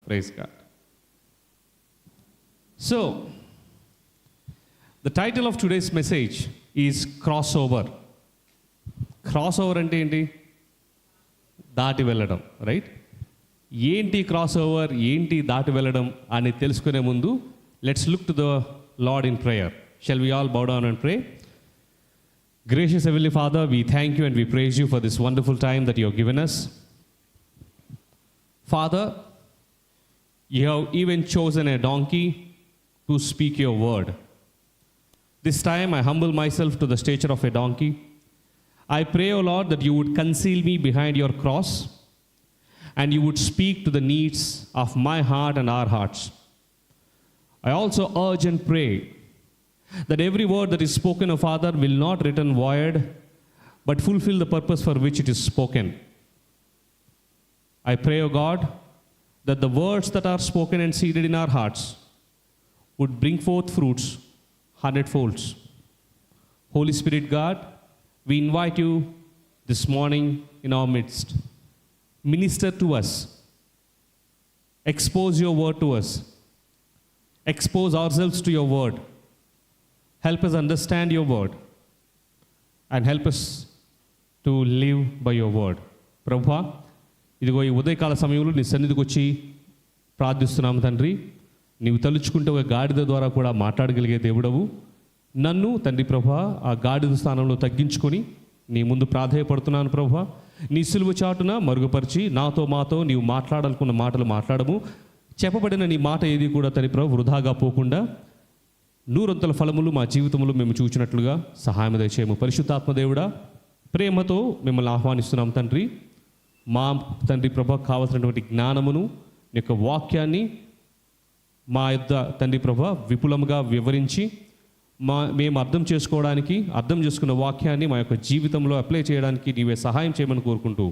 Praise God. So the title of today's message is cross over. Cross over అంటే ఏంటి? దాటి వెళ్ళడం, right? ఏంటి క్రాస్ ఓవర్, ఏంటి దాటి వెళ్ళడం అని తెలుసుకునే ముందు let's look to the Lord in prayer. Shall we all bow down and pray? Gracious Heavenly Father, we thank you and we praise you for this wonderful time that you have given us. Father, you have even chosen a donkey to speak your word. This time I humble myself to the stature of a donkey. I pray, O Lord, that you would conceal me behind your cross and you would speak to the needs of my heart and our hearts. I also urge and pray that every word that is spoken, O Father, will not return void, but fulfill the purpose for which it is spoken. I pray, O God, that the words that are spoken and seeded in our hearts would bring forth fruits 100-folds. Holy Spirit God, we invite you this morning in our midst. Minister to us. Expose your word to us. Expose ourselves to your word. Help us understand your word and help us to live by your word. ప్రభువా, ఇదిగో ఈ ఉదయకాల సమయంలో నీ సన్నిధికి వచ్చి ప్రార్థిస్తున్నాము తండ్రి. నీవు తలుచుకుంటే ఒక గాడిద ద్వారా కూడా మాట్లాడగలిగే దేవుడవు. నన్ను తండ్రి ప్రభువా ఆ గాడిద స్థానంలో తగ్గించుకొని నీ ముందు ప్రాధేయపడుతున్నాను ప్రభువా. నీ సిలువ చాటున మరుగుపరిచి నాతో మాతో నీవు మాట్లాడాలనుకున్న మాటలు మాట్లాడము. చెప్పబడిన నీ మాట ఏది కూడా తండ్రి ప్రభు వృధాగా పోకుండా నూరంతల ఫలములు మా జీవితంలో మేము చూచినట్లుగా సహాయం దయచేయము. పరిశుద్ధాత్మ దేవుడా, ప్రేమతో మిమ్మల్ని ఆహ్వానిస్తున్నాం తండ్రి. మా తండ్రి ప్రభ కావాల్సినటువంటి జ్ఞానమును నీ యొక్క వాక్యాన్ని మా యొద్ద తండ్రి ప్రభ విపులంగా వివరించి మేము అర్థం చేసుకోవడానికి, అర్థం చేసుకున్న వాక్యాన్ని మా యొక్క జీవితంలో అప్లై చేయడానికి నీవే సహాయం చేయమని కోరుకుంటూ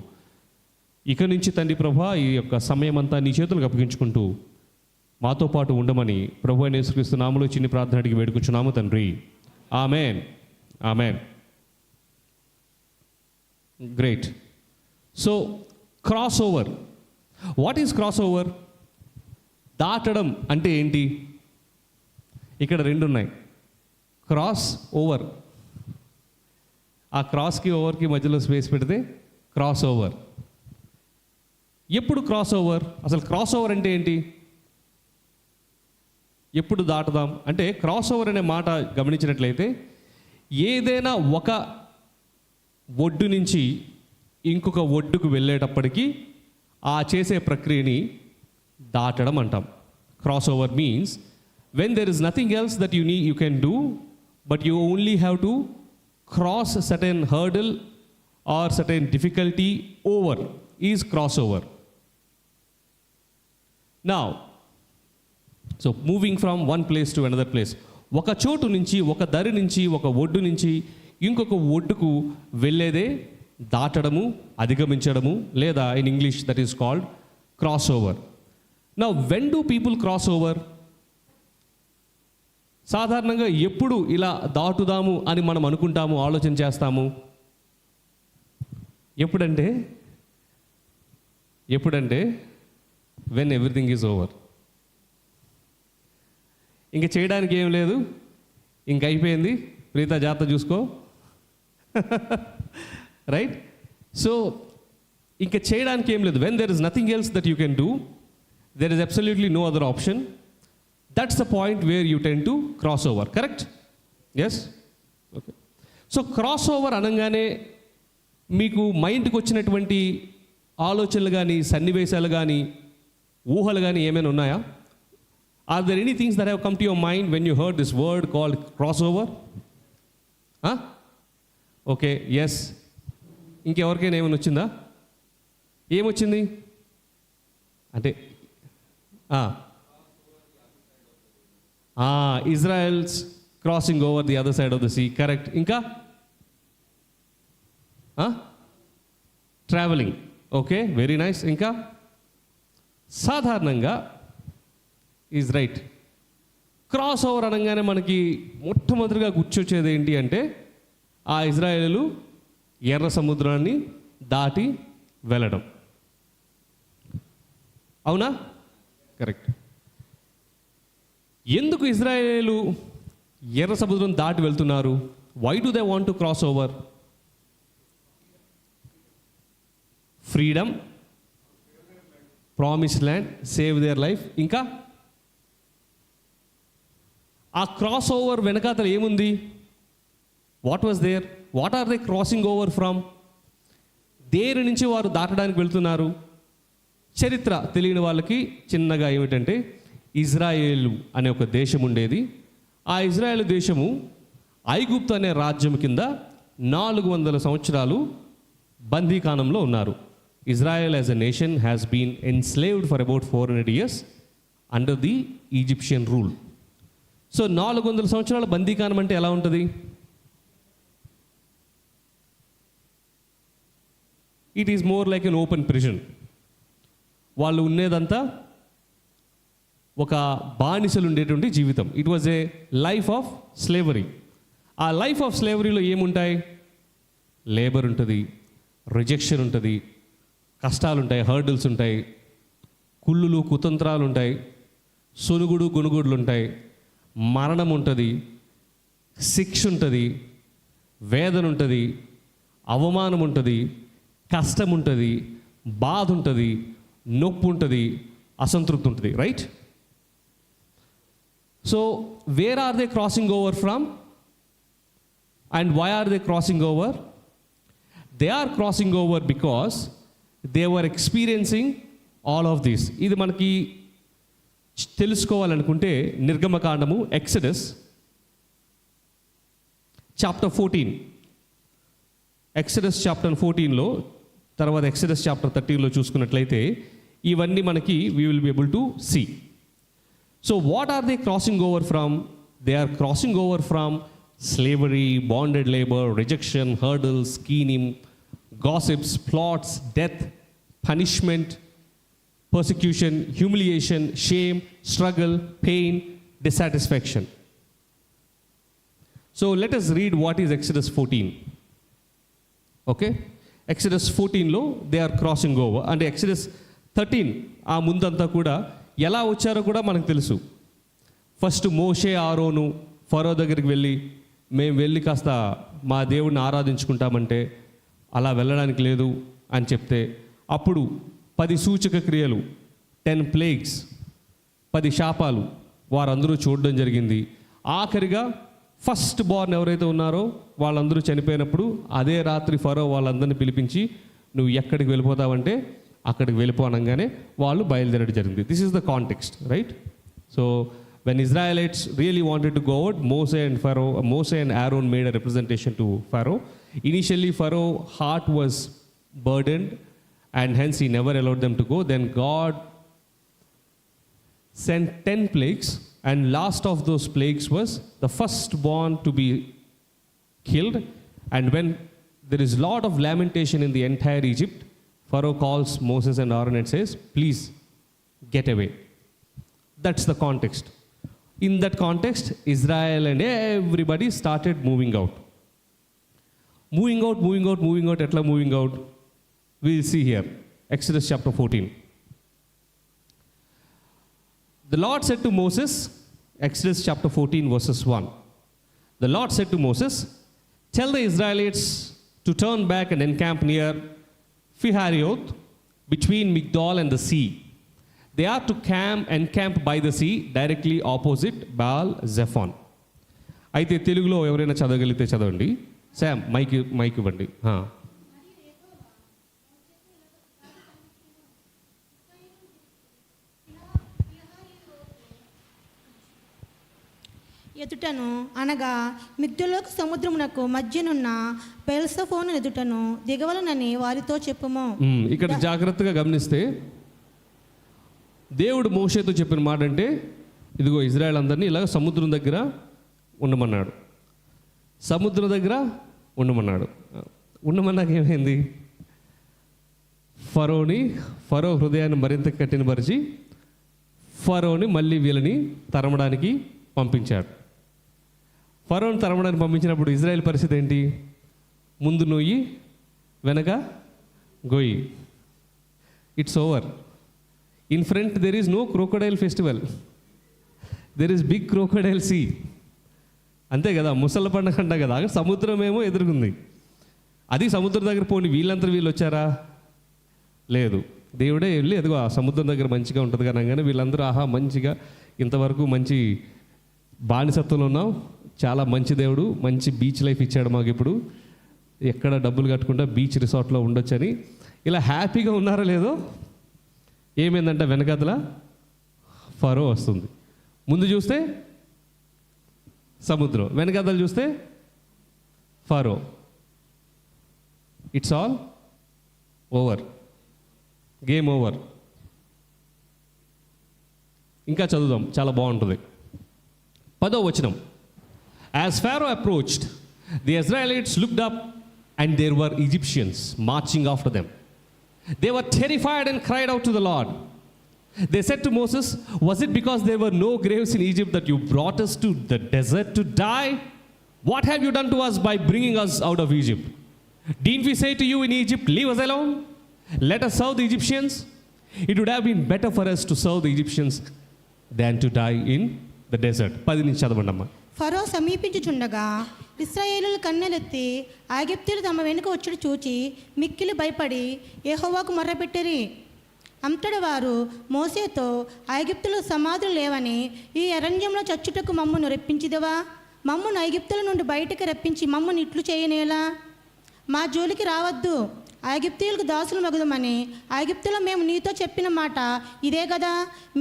ఇక నుంచి తండ్రి ప్రభ ఈ యొక్క సమయం అంతా నీ చేతులకు అప్పగించుకుంటూ మాతో పాటు ఉండమని ప్రభు అయిన యేసుక్రీస్తు నామములో చిన్ని ప్రార్థన అడిగి వేడుకుంటున్నాము తండ్రి. Amen, amen. Great. So cross over. What is cross over? దాటడం అంటే ఏంటి? ఇక్కడ రెండు ఉన్నాయి. క్రాస్ ఓవర్, ఆ క్రాస్కి ఓవర్కి మధ్యలో స్పేస్ పెడితే క్రాస్ ఓవర్. ఎప్పుడు క్రాస్ ఓవర్? అసలు క్రాస్ ఓవర్ అంటే ఏంటి? ఎప్పుడు దాటుదాం అంటే క్రాస్ ఓవర్ అనే మాట గమనించినట్లయితే ఏదైనా ఒక ఒడ్డు నుంచి ఇంకొక ఒడ్డుకు వెళ్ళేటప్పటికీ ఆ చేసే ప్రక్రియని దాటడం అంటాం. Cross over means when there is nothing else that you can do but you only have to cross certain hurdle or certain difficulty over is cross over. Now so moving from one place to another place, ఒక చోటు నుంచి, ఒక దరి నుంచి, ఒక ఒడ్డు నుంచి ఇంకొక ఒడ్డుకు వెళ్ళేదే దాటడము, అధిగమించడము, లేదా in English that is called cross over. Now when do people cross over? సాధారణంగా ఎప్పుడు ఇలా దాటుదాము అని మనం అనుకుంటాము, ఆలోచన చేస్తాము? ఎప్పుడంటే వెన్ ఎవ్రీథింగ్ ఈజ్ ఓవర్. ఇంక చేయడానికి ఏం లేదు, ఇంక అయిపోయింది, ప్రీత జాగ్రత్త చూసుకో, రైట్? సో ఇంకా చేయడానికి ఏం లేదు. When there is nothing else that you can do, there is absolutely no other option. That's the point where you tend to cross over. Correct? Yes, okay. So cross over అనగానే మీకు మైండ్కి వచ్చినటువంటి ఆలోచనలు కానీ, సన్నివేశాలు కానీ, ఊహలు కానీ ఏమైనా ఉన్నాయా? Are there any things that have come to your mind when you heard this word called crossover? Okay, yes. ఇంకెవరికైనా ఏమైనా వచ్చిందా? ఏమొచ్చింది అంటే Israel's crossing over the other side of the sea. Correct. ఇంకా ట్రావెలింగ్. Okay, very nice. ఇంకా సాధారణంగా is right. Cross over అనగానే మనకి మొట్టమొదటిగా గుర్చొచ్చేది ఏంటి అంటే ఆ ఇజ్రాయేలు ఎర్ర సముద్రాన్ని దాటి వెళ్ళడం. అవునా? కరెక్ట్. ఎందుకు ఇజ్రాయేలు ఎర్ర సముద్రం దాటి వెళ్తున్నారు? Why do they want to cross over? Freedom, promised land, save their life. ఇంకా ఆ క్రాస్ ఓవర్ వెనకాతల ఏముంది? What was there? What are they crossing over from? దేని నుంచి వారు దాటడానికి వెళ్తున్నారు? చరిత్ర తెలియని వాళ్ళకి చిన్నగా ఏమిటంటే, ఇజ్రాయేలు అనే ఒక దేశం ఉండేది. ఆ ఇజ్రాయేల్ దేశము ఐగుప్తు అనే రాజ్యం కింద 400 సంవత్సరాలు బందీకానంలో ఉన్నారు. Israel as a nation has been enslaved for about 400 years under the Egyptian rule. So 400 సంవత్సరాల బందీకానం అంటే ఎలా ఉంటుంది? It is more like an open prison. వాళ్ళు ఉండేదంతా ఒక బానిసలు ఉండేటువంటి జీవితం. It was a life of slavery. ఆ లైఫ్ ఆఫ్ స్లేవరీలో ఏముంటాయి? లేబర్ ఉంటుంది, రిజెక్షన్ ఉంటుంది, కష్టాలు ఉంటాయి, హర్డిల్స్ ఉంటాయి, కుళ్ళులు కుతంత్రాలు ఉంటాయి, సొనుగుడు గునుగుడులు ఉంటాయి, మరణం ఉంటుంది, శిక్ష ఉంటుంది, వేదన ఉంటుంది, అవమానం ఉంటుంది, కష్టం ఉంటుంది, బాధ ఉంటుంది, నొప్పి ఉంటుంది, అసంతృప్తి ఉంటుంది. Right? So where are they crossing over from and why are they crossing over? They are crossing over because they were experiencing all of this. ఇది మనకి తెలుసుకోవాలనుకుంటే నిర్గమకాండము, ఎక్సడస్ చాప్టర్ 14, ఎక్సడస్ చాప్టర్ 14లో, తర్వాత ఎక్సడస్ చాప్టర్ 13లో చూసుకున్నట్లయితే ఇవన్నీ మనకి we will be able to see. So what are they crossing over from? They are crossing over from slavery, bonded labor, rejection, hurdles, scheming, gossips, plots, death, punishment, persecution, humiliation, shame, struggle, pain, dissatisfaction. So let us read what is Exodus 14. Okay? Exodus 14లో they are crossing over. అంటే Exodus 13 ఆ ముందంతా కూడా ఎలా వచ్చారో కూడా మనకు తెలుసు. First మోషే, ఆరోను ఫరో దగ్గరికి వెళ్ళి, మేము వెళ్ళి కాస్త మా దేవుడిని ఆరాధించుకుంటామంటే అలా వెళ్ళడానికి లేదు అని చెప్తే, అప్పుడు 10 సూచక క్రియలు, 10 ప్లేగ్స్, 10 శాపాలు వారందరూ చూడడం జరిగింది. ఆఖరిగా ఫస్ట్ బోర్న్ ఎవరైతే ఉన్నారో వాళ్ళందరూ చనిపోయినప్పుడు అదే రాత్రి ఫరో వాళ్ళందరినీ పిలిపించి, నువ్వు ఎక్కడికి వెళ్ళిపోతావంటే అక్కడికి వెళ్ళిపోనగానే వాళ్ళు బయలుదేరడం జరిగింది. This is the context, right? So when Israelites really wanted to go out, Moses and Aaron made a representation to Pharaoh. Initially, Pharaoh's heart was burdened and hence he never allowed them to go. Then God sent 10 plagues, and last of those plagues was the firstborn to be killed. And when there is a lot of lamentation in the entire Egypt, Pharaoh calls Moses and Aaron and says, please get away. That's the context. In that context, Israel and everybody started moving out. Moving out, etla moving out? We will see here. Exodus chapter 14. The Lord said to Moses, Exodus chapter 14 verses 1. The Lord said to Moses, tell the Israelites to turn back and encamp near Pihahiroth between Migdol and the sea. They are to encamp by the sea directly opposite Baal Zephon. అయితే తెలుగులో ఎవరైనా చదవగలిగితే చదవండి. Sam mic ఇవ్వండి. ఎదుటను అనగా మిగ్దలోకు సముద్రమునకు మధ్యనున్న బెల్సెఫోను ఎదుటను దిగవలనని వారితో చెప్పుము. ఇక్కడ జాగ్రత్తగా గమనిస్తే దేవుడు మోషేతో చెప్పిన మాట అంటే, ఇదిగో ఇజ్రాయెల్ అందరినీ ఇలాగ సముద్రం దగ్గర ఉండమన్నాడు. సముద్రం దగ్గర ఉండమన్నాడు. ఉండమన్నాక ఏమైంది? ఫరో హృదయాన్ని మరింత కఠినపరిచి ఫరోని మళ్ళీ వీళ్ళని తరమడానికి పంపించాడు. ఫరోని తరమడానికి పంపించినప్పుడు ఇజ్రాయెల్ పరిస్థితి ఏంటి? ముందు నొయ్యి వెనక గొయ్యి. It's over. In front there is no crocodile festival, there is big crocodile sea. అంతే కదా, ముసళ్ళ పండుగ అంట కదా, సముద్రం ఏమో ఎదురుగుంది. అది సముద్రం దగ్గర పోనీ వీళ్ళంతా వీళ్ళు వచ్చారా? లేదు, దేవుడే వెళ్ళి ఎదుగు ఆ సముద్రం దగ్గర మంచిగా ఉంటుంది కానీ వీళ్ళందరూ ఆహా మంచిగా ఇంతవరకు మంచి బానిసత్వంలో ఉన్నాం, చాలా మంచి దేవుడు మంచి బీచ్ లైఫ్ ఇచ్చాడు మాకు, ఇప్పుడు ఎక్కడ డబ్బులు కట్టకుండా బీచ్ రిసార్ట్లో ఉండొచ్చని ఇలా హ్యాపీగా ఉన్నారో లేదో, ఏమైందంటే వెనకదల ఫరో వస్తుంది. ముందు చూస్తే సముద్రం, వెనకదలు చూస్తే Pharaoh. It's all over, game over. ఇంకా చదువుదాం, చాలా బాగుంటుంది. 10వ వచనం. As Pharaoh approached the Israelites looked up and there were Egyptians marching after them. They were terrified and cried out to the Lord. They said to Moses, was it because there were no graves in Egypt that you brought us to the desert to die? What have you done to us by bringing us out of Egypt? Didn't we say to you in Egypt, leave us alone? Let us serve the Egyptians? It would have been better for us to serve the Egyptians than to die in the desert. 10 నుంచి చదవండమ్మా. ఫరో సమీపించుచుండగా ఇశ్రాయేలులు కన్నెలెత్తి ఐగుప్తీయులు తమ వెనుక వచ్చుడు చూచి మిక్కిలి భయపడి యెహోవాకు మొర్రపెట్టిరి. అంతటి వారు మోసేతో, ఐగుప్తులో సమాధులు లేవని ఈ అరణ్యంలో చచ్చుటకు మమ్మును రెప్పించిదవా? మమ్మును ఐగుప్తుల నుండి బయటకు రప్పించి మమ్మును ఇట్లు చేయనేలా? మా జోలికి రావద్దు, ఐగుప్తీయులకు దాసులు మగుదమని ఐగుప్తులో మేము నీతో చెప్పిన మాట ఇదే కదా.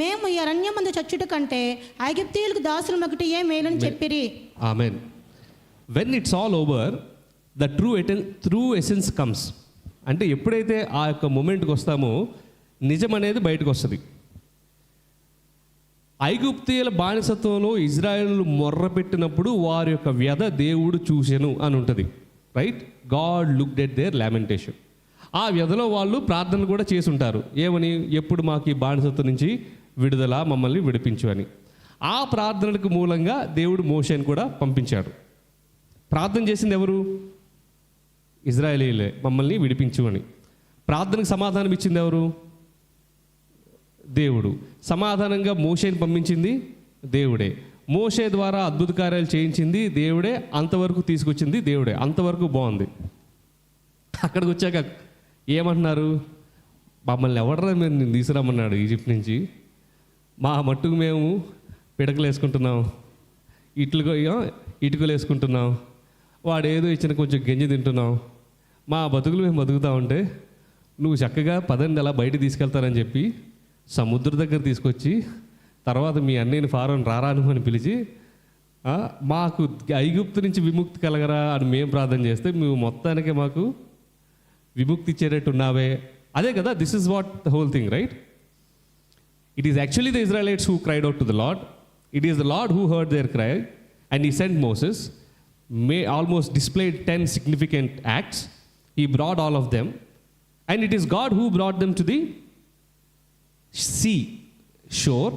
మేము ఈ అరణ్యమందు చచ్చుట కంటే ఐగుప్తీయులకు దాసులు మగుట ఏ మేలని చెప్పిరి. Amen. When it's all over the true essence comes. అంటే ఎప్పుడైతే ఆ యొక్క మూమెంట్కి వస్తామో నిజం అనేది బయటకు వస్తుంది. ఐగుప్తీయుల బానిసత్వంలో ఇజ్రాయేలు మొర్ర పెట్టినప్పుడు వారి యొక్క వ్యధ దేవుడు చూసెను అని ఉంటుంది, right? God looked at their lamentation. ఆ వ్యధలో వాళ్ళు ప్రార్థనలు కూడా చేసి ఉంటారు. ఏమని? ఎప్పుడు మాకు ఈ బానిసత్వం నుంచి విడుదల, మమ్మల్ని విడిపించు అని. ఆ ప్రార్థనలకు మూలంగా దేవుడు మోషేని కూడా పంపించాడు. ప్రార్థన చేసింది ఎవరు? ఇజ్రాయేలీలే, మమ్మల్ని విడిపించు అని. ప్రార్థనకు సమాధానం ఇచ్చింది ఎవరు? దేవుడు. సమాధానంగా మోషేని పంపించింది దేవుడే. మోషే ద్వారా అద్భుత కార్యాలు చేయించింది దేవుడే. అంతవరకు తీసుకొచ్చింది దేవుడే. అంతవరకు బాగుంది. అక్కడికి వచ్చాక ఏమంటున్నారు? మమ్మల్ని ఎవడరా మీరు నేను తీసుకురమ్మన్నాడు ఈజిప్ట్ నుంచి, మా మట్టుకు మేము పిడకలు వేసుకుంటున్నాం, ఇటుకలు వేసుకుంటున్నాం, వాడు ఏదో ఇచ్చిన కొంచెం గంజి తింటున్నాం, మా బతుకులు మేము బతుకుతా ఉంటే నువ్వు చక్కగా పదండి అలా బయట తీసుకెళ్తారని చెప్పి సముద్రం దగ్గర తీసుకొచ్చి తర్వాత మీ అన్నయ్యని ఫారోని రారాను అని పిలిచి మాకు ఐగుప్తు నుంచి విముక్తి కలగరా అని మేము ప్రార్థన చేస్తే నువ్వు మొత్తానికి మాకు విముక్తి ఇచ్చేటట్టు ఉన్నావే. అదే కదా, this is what the whole thing, right? It is actually the Israelites who cried out to the Lord. It is the Lord who heard their cry and he sent Moses. Almost displayed 10 significant acts. He brought all of them, and it is God who brought them to the shore.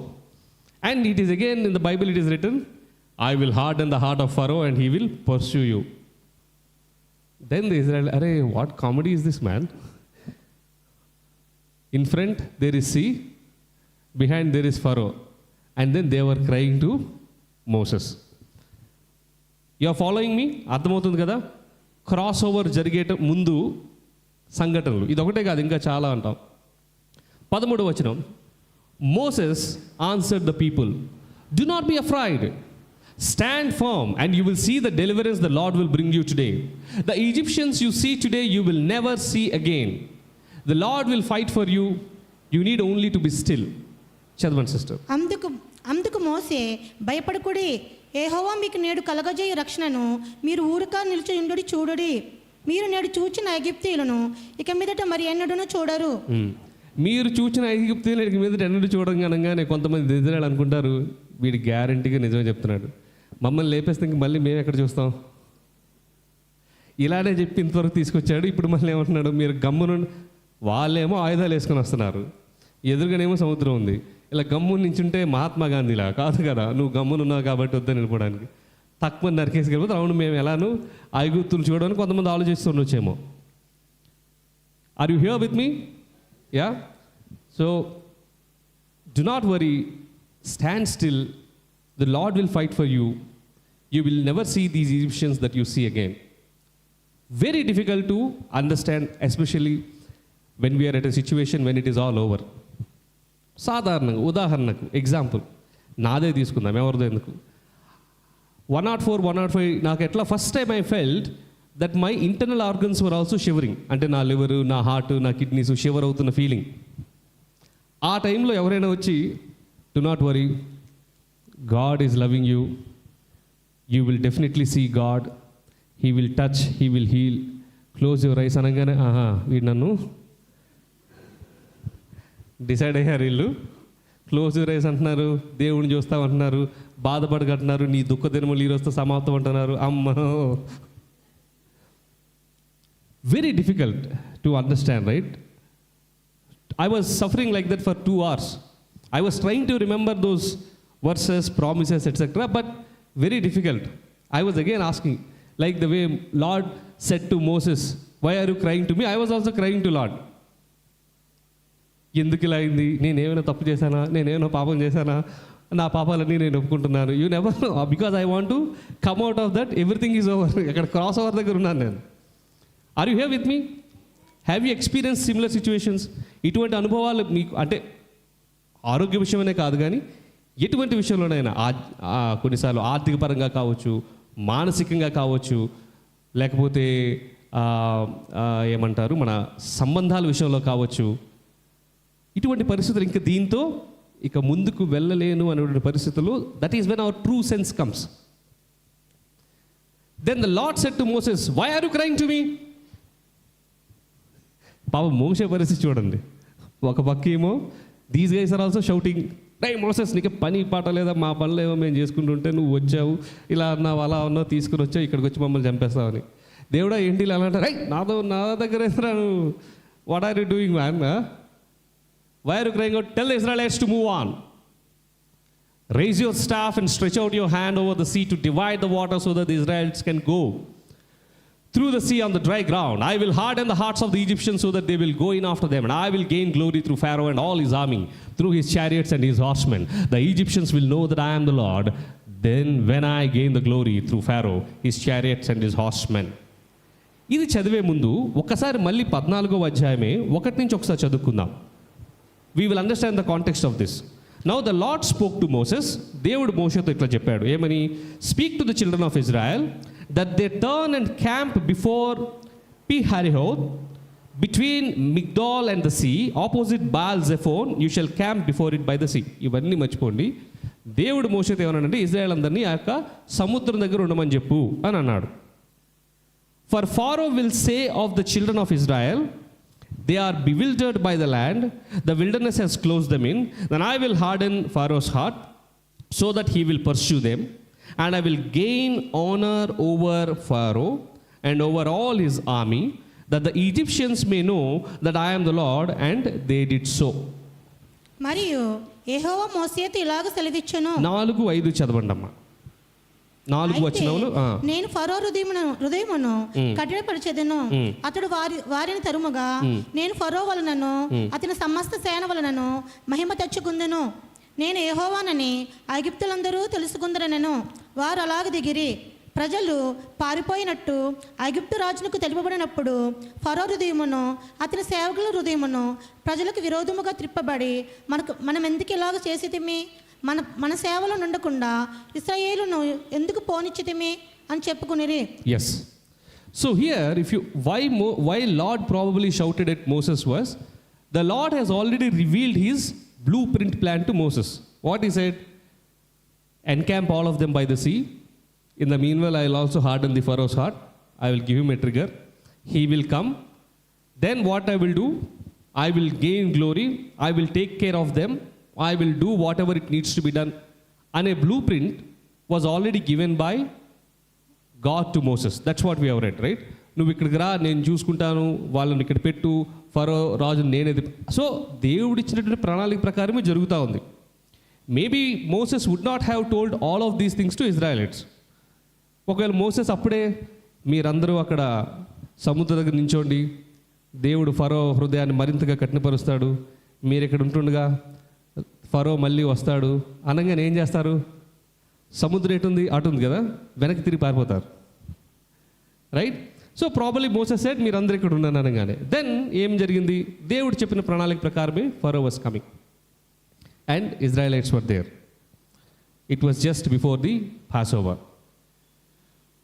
And it is again in the Bible it is written, I will harden the heart of Pharaoh and he will pursue you. Then the Israel, arey what comedy is this, man? In front there is sea, behind there is Pharaoh, and then they were crying to Moses. You are following me? అర్థమవుతుంది కదా? Cross over జరిగేట ముందు సంఘటనలు ఇది ఒకటే కాదు, ఇంకా చాలా అంటాం. 13వ వచనం. Moses answered the people, do not be afraid, stand firm and you will see the deliverance the Lord will bring you today. The Egyptians you see today you will never see again. The Lord will fight for you, you need only to be still. చదవండి sister. అందుకు మోసే, భయపడకుడి, యెహోవా మీకు నేడు కలగజేయ రక్షణను మీరు ఊరికా నిలిచి చూడుడి. మీరు నేడు చూచిన ఐగుప్తీయులను ఇక మీదట మరి ఎన్నడూ చూడరు. మీరు చూచిన ఐగుప్తీయులు ఇక మీదట ఎన్నడూ చూడగానే కొంతమంది ఇజ్రాయేలు అనుకుంటారు వీడి గ్యారంటీగా నిజమే చెప్తున్నాడు, మమ్మల్ని లేపేస్తే ఇంక మళ్ళీ మేము ఎక్కడ చూస్తాం. ఇలానే చెప్పి ఇంతవరకు తీసుకొచ్చాడు. ఇప్పుడు మళ్ళీ ఏమంటున్నాడు? మీరు గమ్మును. వాళ్ళేమో ఆయుధాలు వేసుకొని వస్తున్నారు, ఎదురుగానేమో సముద్రం ఉంది. ఇలా గమ్మున నించుంటే మహాత్మా గాంధీలా కాదు కదా, నువ్వు గమ్మున ఉన్నావు కాబట్టి వద్దని వెళ్ళిపోవడానికి. తక్కువ నరికేసి వెళ్ళిపోతే అవును మేము ఎలాను ఐగుప్తులు చూడడానికి కొంతమంది ఆలోచిస్తుండొచ్చేమో. Are you here with me? Yeah. So Do not worry, stand still, the Lord will fight for you. You will never see these Egyptians that you see again. Very difficult to understand, especially when we are at a situation when it is all over. సాధారణంగా ఉదాహరణకు example నాదే తీసుకుందాం, ఎవరిదో ఎందుకు. 104, 105 నాకు ఎట్లా first time I felt that my internal organs were also shivering. అంటే నా లివరు, నా హార్ట్, నా కిడ్నీస్ షివర్ అవుతున్న ఫీలింగ్. ఆ టైంలో ఎవరైనా వచ్చి do not worry, God is loving you, you will definitely see God, he will touch, he will heal, close your eyes అనగానే వీడు నన్ను డిసైడ్ అయ్యారు. వీళ్ళు క్లోజ్ యువర్ ఐస్ అంటున్నారు, దేవుడిని చూస్తామంటున్నారు, బాధపడగంటున్నారు, నీ దుఃఖ దినములు ఈరోజుతో సమాప్తం అంటున్నారు. అమ్మో, very difficult to understand, right? I was suffering like that for 2 hours. I was trying to remember those verses, promises, etc. But very difficult. I was again asking, like the way Lord said to Moses, why are you crying to me? I was also crying to Lord. ఎందుకు ఇలా అయింది? నేనేమైనా తప్పు చేశానా? నేనేమైనా పాపం చేశానా? నా పాపాలన్నీ నేను ఒప్పుకుంటున్నాను. You never know, because I want to come out of that. Everything is over. అక్కడ క్రాస్ ఓవర్ దగ్గర ఉన్నాను నేను. Are you here with me? Have you experience similar situations? ఇటువంటి అనుభవాలు మీకు అంటే ఆరోగ్య విషయమనే కాదు కానీ ఎటువంటి విషయంలోనైనా కొన్నిసార్లు ఆర్థిక పరంగా కావచ్చు, మానసికంగా కావచ్చు, లేకపోతే ఏమంటారు మన సంబంధాల విషయంలో కావచ్చు, ఇటువంటి పరిస్థితులు ఇంకా దీంతో ఇక ముందుకు వెళ్ళలేను అనేటువంటి పరిస్థితులు, that is when our true sense comes. Then the lord said to Moses, why are you crying to me? పాపం మోసే పరిస్థితి చూడండి. ఒక పక్క ఏమో these guys are also shouting, రై మోసెస్ నీకు పని పాట లేదా, మా పనులు ఏమో మేము చేసుకుంటుంటే నువ్వు వచ్చావు, ఇలా అన్నావు, అలా ఉన్నావు, తీసుకుని వచ్చావు, ఇక్కడికి వచ్చి మమ్మల్ని చంపేస్తావని. దేవుడా ఏంటి ఇలా అంటారు? రై నా దగ్గర వేసిరా నువ్వు, what are you doing man? Why are you crying out? Tell the Israelites to move on. Raise your staff and stretch out your hand over the sea to divide the water so that the Israelites can go through the sea on the dry ground. I will harden the hearts of the Egyptians so that they will go in after them, and I will gain glory through Pharaoh and all his army, through his chariots and his horsemen. The Egyptians will know that I am the Lord. Then when I gain the glory through Pharaoh, his chariots and his horsemen. ఇది చదివే ముందు ఒకసారి మళ్ళీ 14వ అధ్యాయమే 1 నుంచి ఒకసారి చదువుకుందాం. We will understand the context of this. Now the Lord spoke to Moses. దేవుడు మోషేతో ఇట్లా చెప్పాడు, ఏమని? Speak to the children of Israel that they turn and camp before Pi-hahiroth, between Migdol and the sea, opposite Baal-zephon. You shall camp before it by the sea. ఇవన్నీ మర్చిపోండి. దేవుడు మోషేతో ఏమన్నాడంటే, ఇజ్రాయెల్ అందరినీ ఆ యొక్క సముద్రం దగ్గర ఉండమని చెప్పు అని అన్నాడు. For Pharaoh will say of the children of Israel, they are bewildered by the land, the wilderness has closed them in. Then I will harden Pharaoh's heart so that he will pursue them, and I will gain honor over Pharaoh and over all his army, that the Egyptians may know that I am the Lord. And they did so. మరియు యెహోవా మోషేతో ఇలాగ సెలవిచ్చెను. 4:5 చదవండమ్మా. 4 వచనములు. నేను ఫరో హృదయమును కఠినపరిచెదను, అతడు వారిని తరుముగా నేను ఫరో వలనను అతని సమస్త సేన వలనను మహిమ తెచ్చుకుందెను. నేను యెహోవానని ఐగుప్తులందరూ తెలుసుకుందరనెను. వారు అలాగ దిగిరి. ప్రజలు పారిపోయినట్టు ఐగుప్తు రాజునకు తెలుపబడినప్పుడు ఫరో హృదయమును అతని సేవకుల హృదయమును ప్రజలకు విరోధముగా త్రిప్పబడి మనం ఎందుకు ఇలాగ చేసితిమి, మన సేవలో ఉండకుండా ఇశ్రాయేలును ఎందుకు పోనిచ్చితిమి అని చెప్పుకునిరి. Yes. So here, why Lord probably shouted at Moses was, the Lord has already revealed his blueprint plan to Moses. What he said? Encamp all of them by the sea. In the meanwhile, I will also harden the Pharaoh's heart. I will give him a trigger. He will come. Then what I will do? I will gain glory. I will take care of them. I will do whatever it needs to be done. And a blueprint was already given by God to Moses. That's what we have read, right? నువ్వు ఇక్కడికి రా, నేను చూసుకుంటాను, వాళ్ళని ఇక్కడ పెట్టు, ఫరో రాజు నేనేది. So దేవుడు ఇచ్చినటువంటి ప్రణాళిక ప్రకారమే జరుగుతూ ఉంది. Maybe Moses would not have told all of these things to Israelites. ఒకవేళ మోసెస్ అప్పుడే మీరందరూ అక్కడ సముద్రం దగ్గర నించోండి, దేవుడు ఫరో హృదయాన్ని మరింతగా కఠినపరుస్తాడు, మీరు ఇక్కడ ఉంటుండగా ఫరో మళ్ళీ వస్తాడు అనగానే ఏం చేస్తారు? సముద్రం ఎటుంది అటు ఉంది కదా, వెనక్కి తిరిగి పారిపోతారు. Right? So probably Moses said మీరు అందరు ఇక్కడ ఉన్నాను అనగానే దెన్ ఏం జరిగింది? దేవుడు చెప్పిన ప్రణాళిక ప్రకారమే Pharaoh was coming and Israelites were there. It was just before the Passover.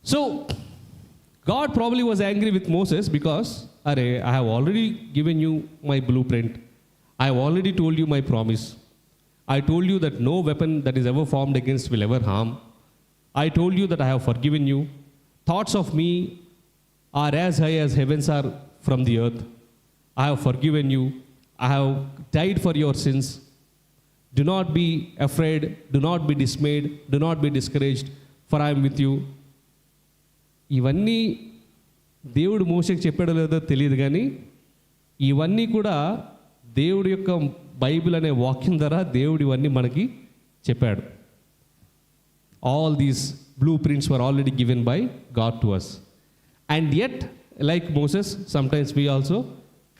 So God probably was angry with Moses because I have already given you my blueprint. I have already told you my promise. I told you that no weapon that is ever formed against will ever harm. I told you that I have forgiven you. Thoughts of me are as high as heavens are from the earth. I have forgiven you. I have died for your sins. Do not be afraid. Do not be dismayed. Do not be discouraged, for I am with you. ఇవన్నీ దేవుడు మోషేకి చెప్పాడో లేదో తెలియదు, కానీ ఇవన్నీ కూడా దేవుడి యొక్క బైబిల్ అనే వాక్యం ద్వారా దేవుడు ఇవన్నీ మనకి చెప్పాడు. All these blueprints were already given by God to us. And yet like Moses sometimes we also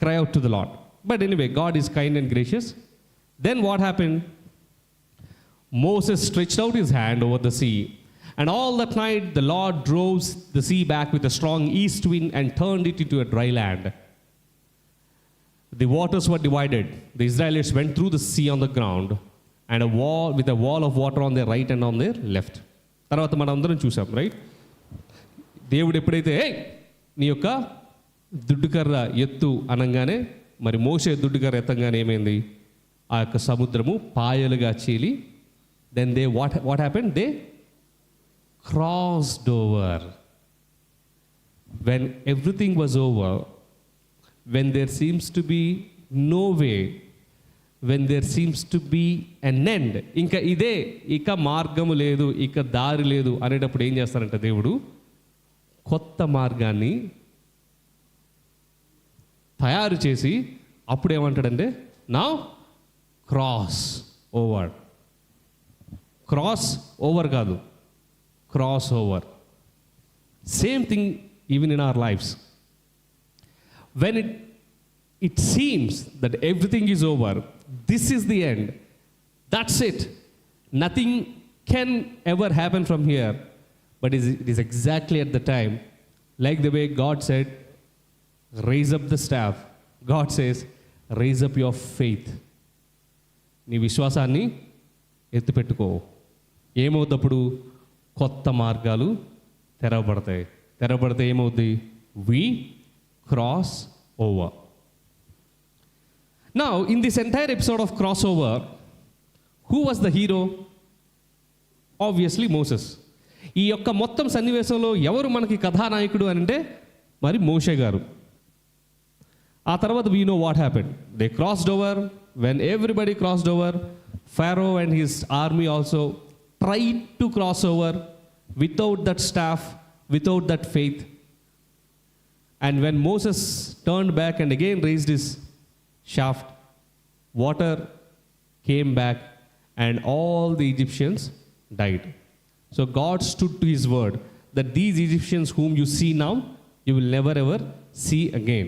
cry out to the Lord. But anyway God is kind and gracious. Then what happened? Moses stretched out his hand over the sea, and all that night the Lord drove the sea back with a strong east wind and turned it into a dry land. The waters were divided. The Israelites went through the sea on the ground, and with a wall of water on their right and on their left. తర్వాత మనం అందరం చూసాం, right? దేవుడు ఎప్పుడైతే నీ యొక్క దుడ్డుకర్ర ఎత్తు అనగానే, మరి మోషే దుడ్డుకర్ర ఎత్తంగానే ఏమైంది? ఆ యొక్క సముద్రము పాయలుగా చీలి, then they what happened? They crossed over. When everything was over, when there seems to be no way, when there seems to be an end, ఇంకా ఇదే ఇక మార్గము లేదు, ఇక దారి లేదు అనేటప్పుడు ఏం చేస్తారంటే దేవుడు కొత్త మార్గాన్ని తయారు చేసి అప్పుడు ఏమంటాడంటే now cross over. Cross over కాదు, cross over. Same thing even in our lives. When it seems that everything is over, this is the end, that's it, nothing can ever happen from here. But it is exactly at the time, like the way God said, raise up the staff. God says, raise up your faith. నీ విశ్వాసాన్ని ఎత్తిపెట్టుకో. ఏమవుతప్పుడు? కొత్త మార్గాలు తెరవబడతాయి. తెరవబడితే ఏమవుద్ది? we cross over. Now, in this entire episode of crossover, who was the hero? Obviously Moses. ఈ యొక్క మొత్తం సన్నివేశంలో ఎవరు మనకి కథానాయకుడు అని అంటే మరి మోషే గారు. ఆ తర్వాత we know what happened. They crossed over. When everybody crossed over, Pharaoh and his army also tried to cross over without that staff, without that faith. And when Moses turned back and again raised his shaft, water came back and all the Egyptians died. So God stood to his word that these Egyptians whom you see now, you will never ever see again.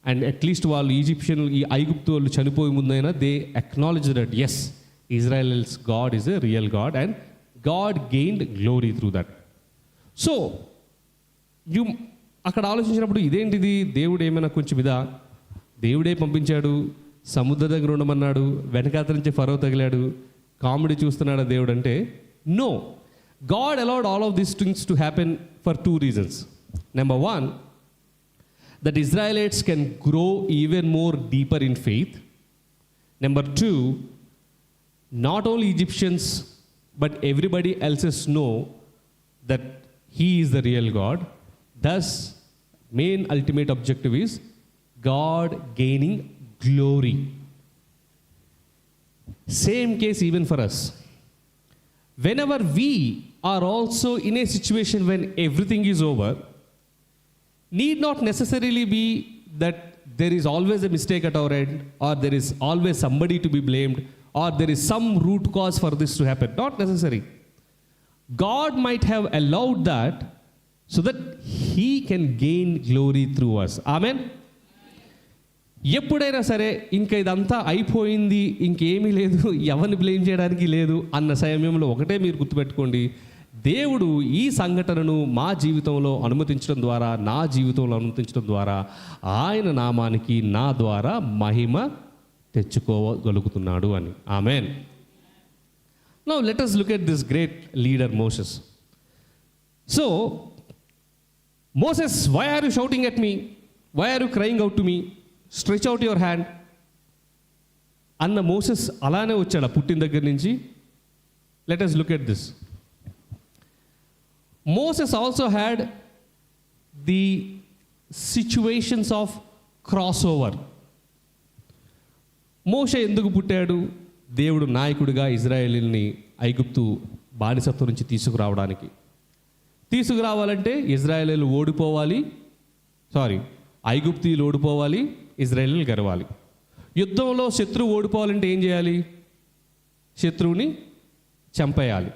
And at least వాళ్ళు Egyptian, ఈ ఐగుప్తు వాళ్ళు చనిపోయే ముందైనా they acknowledge that yes, Israel's God is a real God and God gained glory through that. So అక్కడ ఆలోచించినప్పుడు ఇదేంటిది, దేవుడు ఏమైనా కొంచెం ఇదా, దేవుడే పంపించాడు, సముద్ర దగ్గర ఉండమన్నాడు, వెనకాత నుంచి ఫరో తగిలాడు, కామెడీ చూస్తున్నాడు దేవుడు అంటే, no. God allowed all of these things to happen for two reasons. Number one, that Israelites can grow even more deeper in faith. Number two, not only Egyptians but everybody else know that he is the real God. Thus, main ultimate objective is God gaining glory. Same case even for us. Whenever we are also in a situation when everything is over, need not necessarily be that there is always a mistake at our end, or there is always somebody to be blamed, or there is some root cause for this to happen. Not necessary. God might have allowed that so that he can gain glory through us. Amen. ఎప్పుడైనా సరే ఇంకా ఇదంతా అయిపోయింది, ఇంకేమీ లేదు, ఎవరిని blame చేయడానికి లేదు అన్న సమయంలో ఒకటే మీరు గుర్తుపెట్టుకోండి, దేవుడు ఈ సంఘటనను మా జీవితంలో అనుమతించడం ద్వారా, నా జీవితంలో అనుమతించడం ద్వారా ఆయన నామానికి నా ద్వారా మహిమ తెచ్చుకోగలుగుతున్నాడు అని. Amen. Now let us look at this great leader Moses. So Moses, why are you shouting at me? Why are you crying out to me? Stretch out your hand. అన్న మోసెస్ అలానే వచ్చాడు పుట్టిన దగ్గర నుంచి. Let us look at this. Moses also had the situations of crossover. మోషే ఎందుకు పుట్టాడు? దేవుడు నాయకుడిగా ఇజ్రాయేలీల్ని ఐగుప్తు బానిసత్వం నుంచి తీసుకురావాలంటే ఇజ్రాయేలీలు ఓడిపోవాలి, ఐగుప్తీయులు ఓడిపోవాలి, ఇజ్రాయేలీలు గెలవాలి. యుద్ధంలో శత్రువు ఓడిపోవాలంటే ఏం చేయాలి? శత్రువుని చంపేయాలి.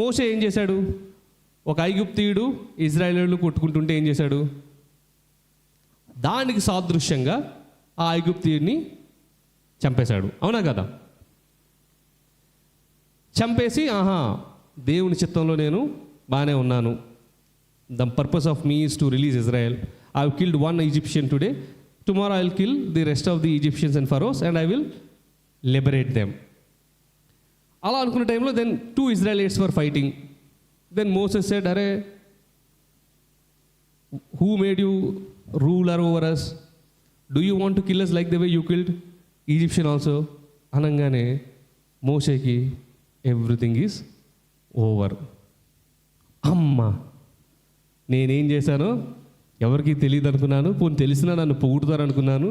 మోషే ఏం చేశాడు? ఒక ఐగుప్తీయుడు ఇజ్రాయేలీలు కొట్టుకుంటుంటే ఏం చేశాడు? దానికి సాదృశ్యంగా ఆ ఐగుప్తీయుడిని చంపేశాడు. అవునా కదా? చంపేసి దేవుని చిత్తంలో నేను బాగానే ఉన్నాను. The purpose of me is to release Israel. I have killed one Egyptian today, tomorrow I will kill the rest of the Egyptians and Pharaohs and I will liberate them. అలా అనుకున్న టైంలో then 2 Israelites were fighting. Then Moses said, అరే who made you ruler over us? Do you want to kill us like the way you killed Egyptian also? అనగానే మోషేకి everything is over. అమ్మ, నేనేం చేశానో ఎవరికి తెలియదు అనుకున్నాను, పోనీ తెలిసినా నన్ను పొగుడుతారు అనుకున్నాను,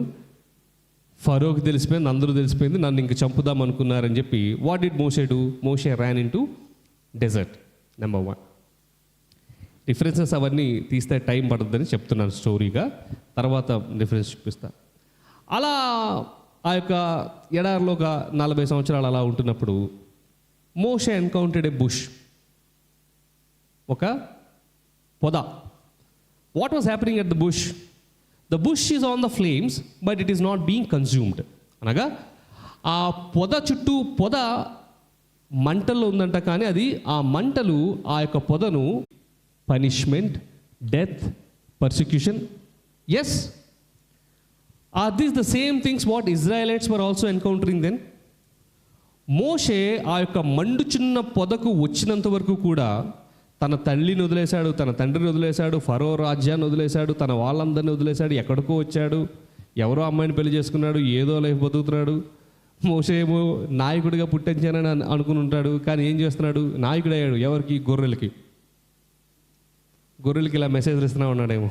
ఫరోకి తెలిసిపోయింది, అందరూ తెలిసిపోయింది, నన్ను ఇంక చంపుదాం అనుకున్నారని చెప్పి వాట్ డిడ్ మోషే డూ? మోషే ran in to desert. Number 1. References అవన్నీ తీస్తే టైం పడుతుందని చెప్తున్నాను స్టోరీగా, తర్వాత రిఫరెన్స్ చూపిస్తా. అలా ఆ యొక్క ఎడారిలో ఒక 40 సంవత్సరాలు అలా ఉంటున్నప్పుడు మోషే ఎన్కౌంటర్డ్ ఏ బుష్, ఒక పొద. What was happening at the bush? The bush is on the flames but it is not being consumed. అనగా ఆ పొద చుట్టూ పొద మంటల్లో ఉందంట, కానీ అది ఆ మంటలు ఆ యొక్క పొదను punishment, death, persecution. Yes, are these the same things what Israelites were also encountering then? మోషే ఆ యొక్క మండుచున్న పొదకు వచ్చినంత వరకు కూడా తన తల్లిని వదిలేశాడు, తన తండ్రిని వదిలేశాడు, ఫరో రాజ్యాన్ని వదిలేశాడు, తన వాళ్ళందరినీ వదిలేశాడు, ఎక్కడికో వచ్చాడు, ఎవరో అమ్మాయిని పెళ్లి చేసుకున్నాడు, ఏదో లైఫ్ బతుకుతున్నాడు. మోషే ఏమో నాయకుడిగా పుట్టించానని అనుకుని ఉంటాడు, కానీ ఏం చేస్తున్నాడు? నాయకుడు అయ్యాడు. ఎవరికి? గొర్రెలకి ఇలా మెసేజ్లు ఇస్తున్నా ఉన్నాడేమో,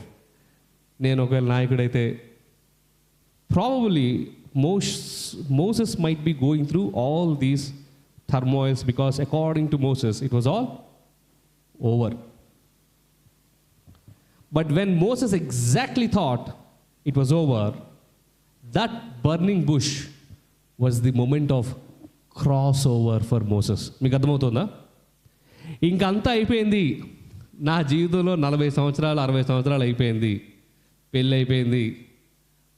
నేను ఒకవేళ నాయకుడైతే. Probably Moses might be going through all these turmoils because according to Moses it was all over. But when Moses exactly thought it was over, that burning bush was the moment of crossover for Moses. మీకు అర్థమవుతుందా? ఇంకంతా అయిపోయింది, నా జీవితంలో 40 సంవత్సరాలు 60 సంవత్సరాలు అయిపోయింది, పెళ్ళి అయిపోయింది,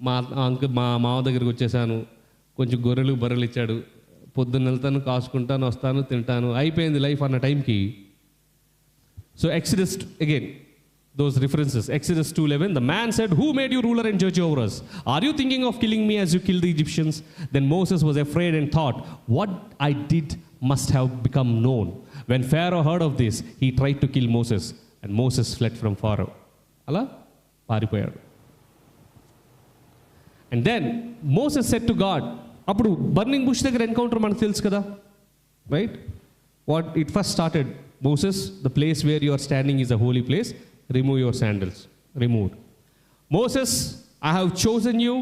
మా మామ దగ్గరికి వచ్చేసాను, కొంచెం గొర్రెలు బర్రెలు ఇచ్చాడు, పొద్దున్న వెళ్తాను, కాసుకుంటాను, వస్తాను, తింటాను, అయిపోయింది లైఫ్ అన్న టైంకి. So Exodus again, those references, Exodus 2:11, the man said, who made you ruler and judge over us? Are you thinking of killing me as you killed the Egyptians? Then Moses was afraid and thought, what I did must have become known. When Pharaoh heard of this, he tried to kill Moses and Moses fled from Pharaoh. అలా పారిపోయాడు. And then Moses said to God, అప్పుడు burning bush దగ్గర encounter మనకు తెలుసు కదా, right? What it first started, Moses, the place where you are standing is a holy place, remove your sandals. Removed. Moses, I have chosen you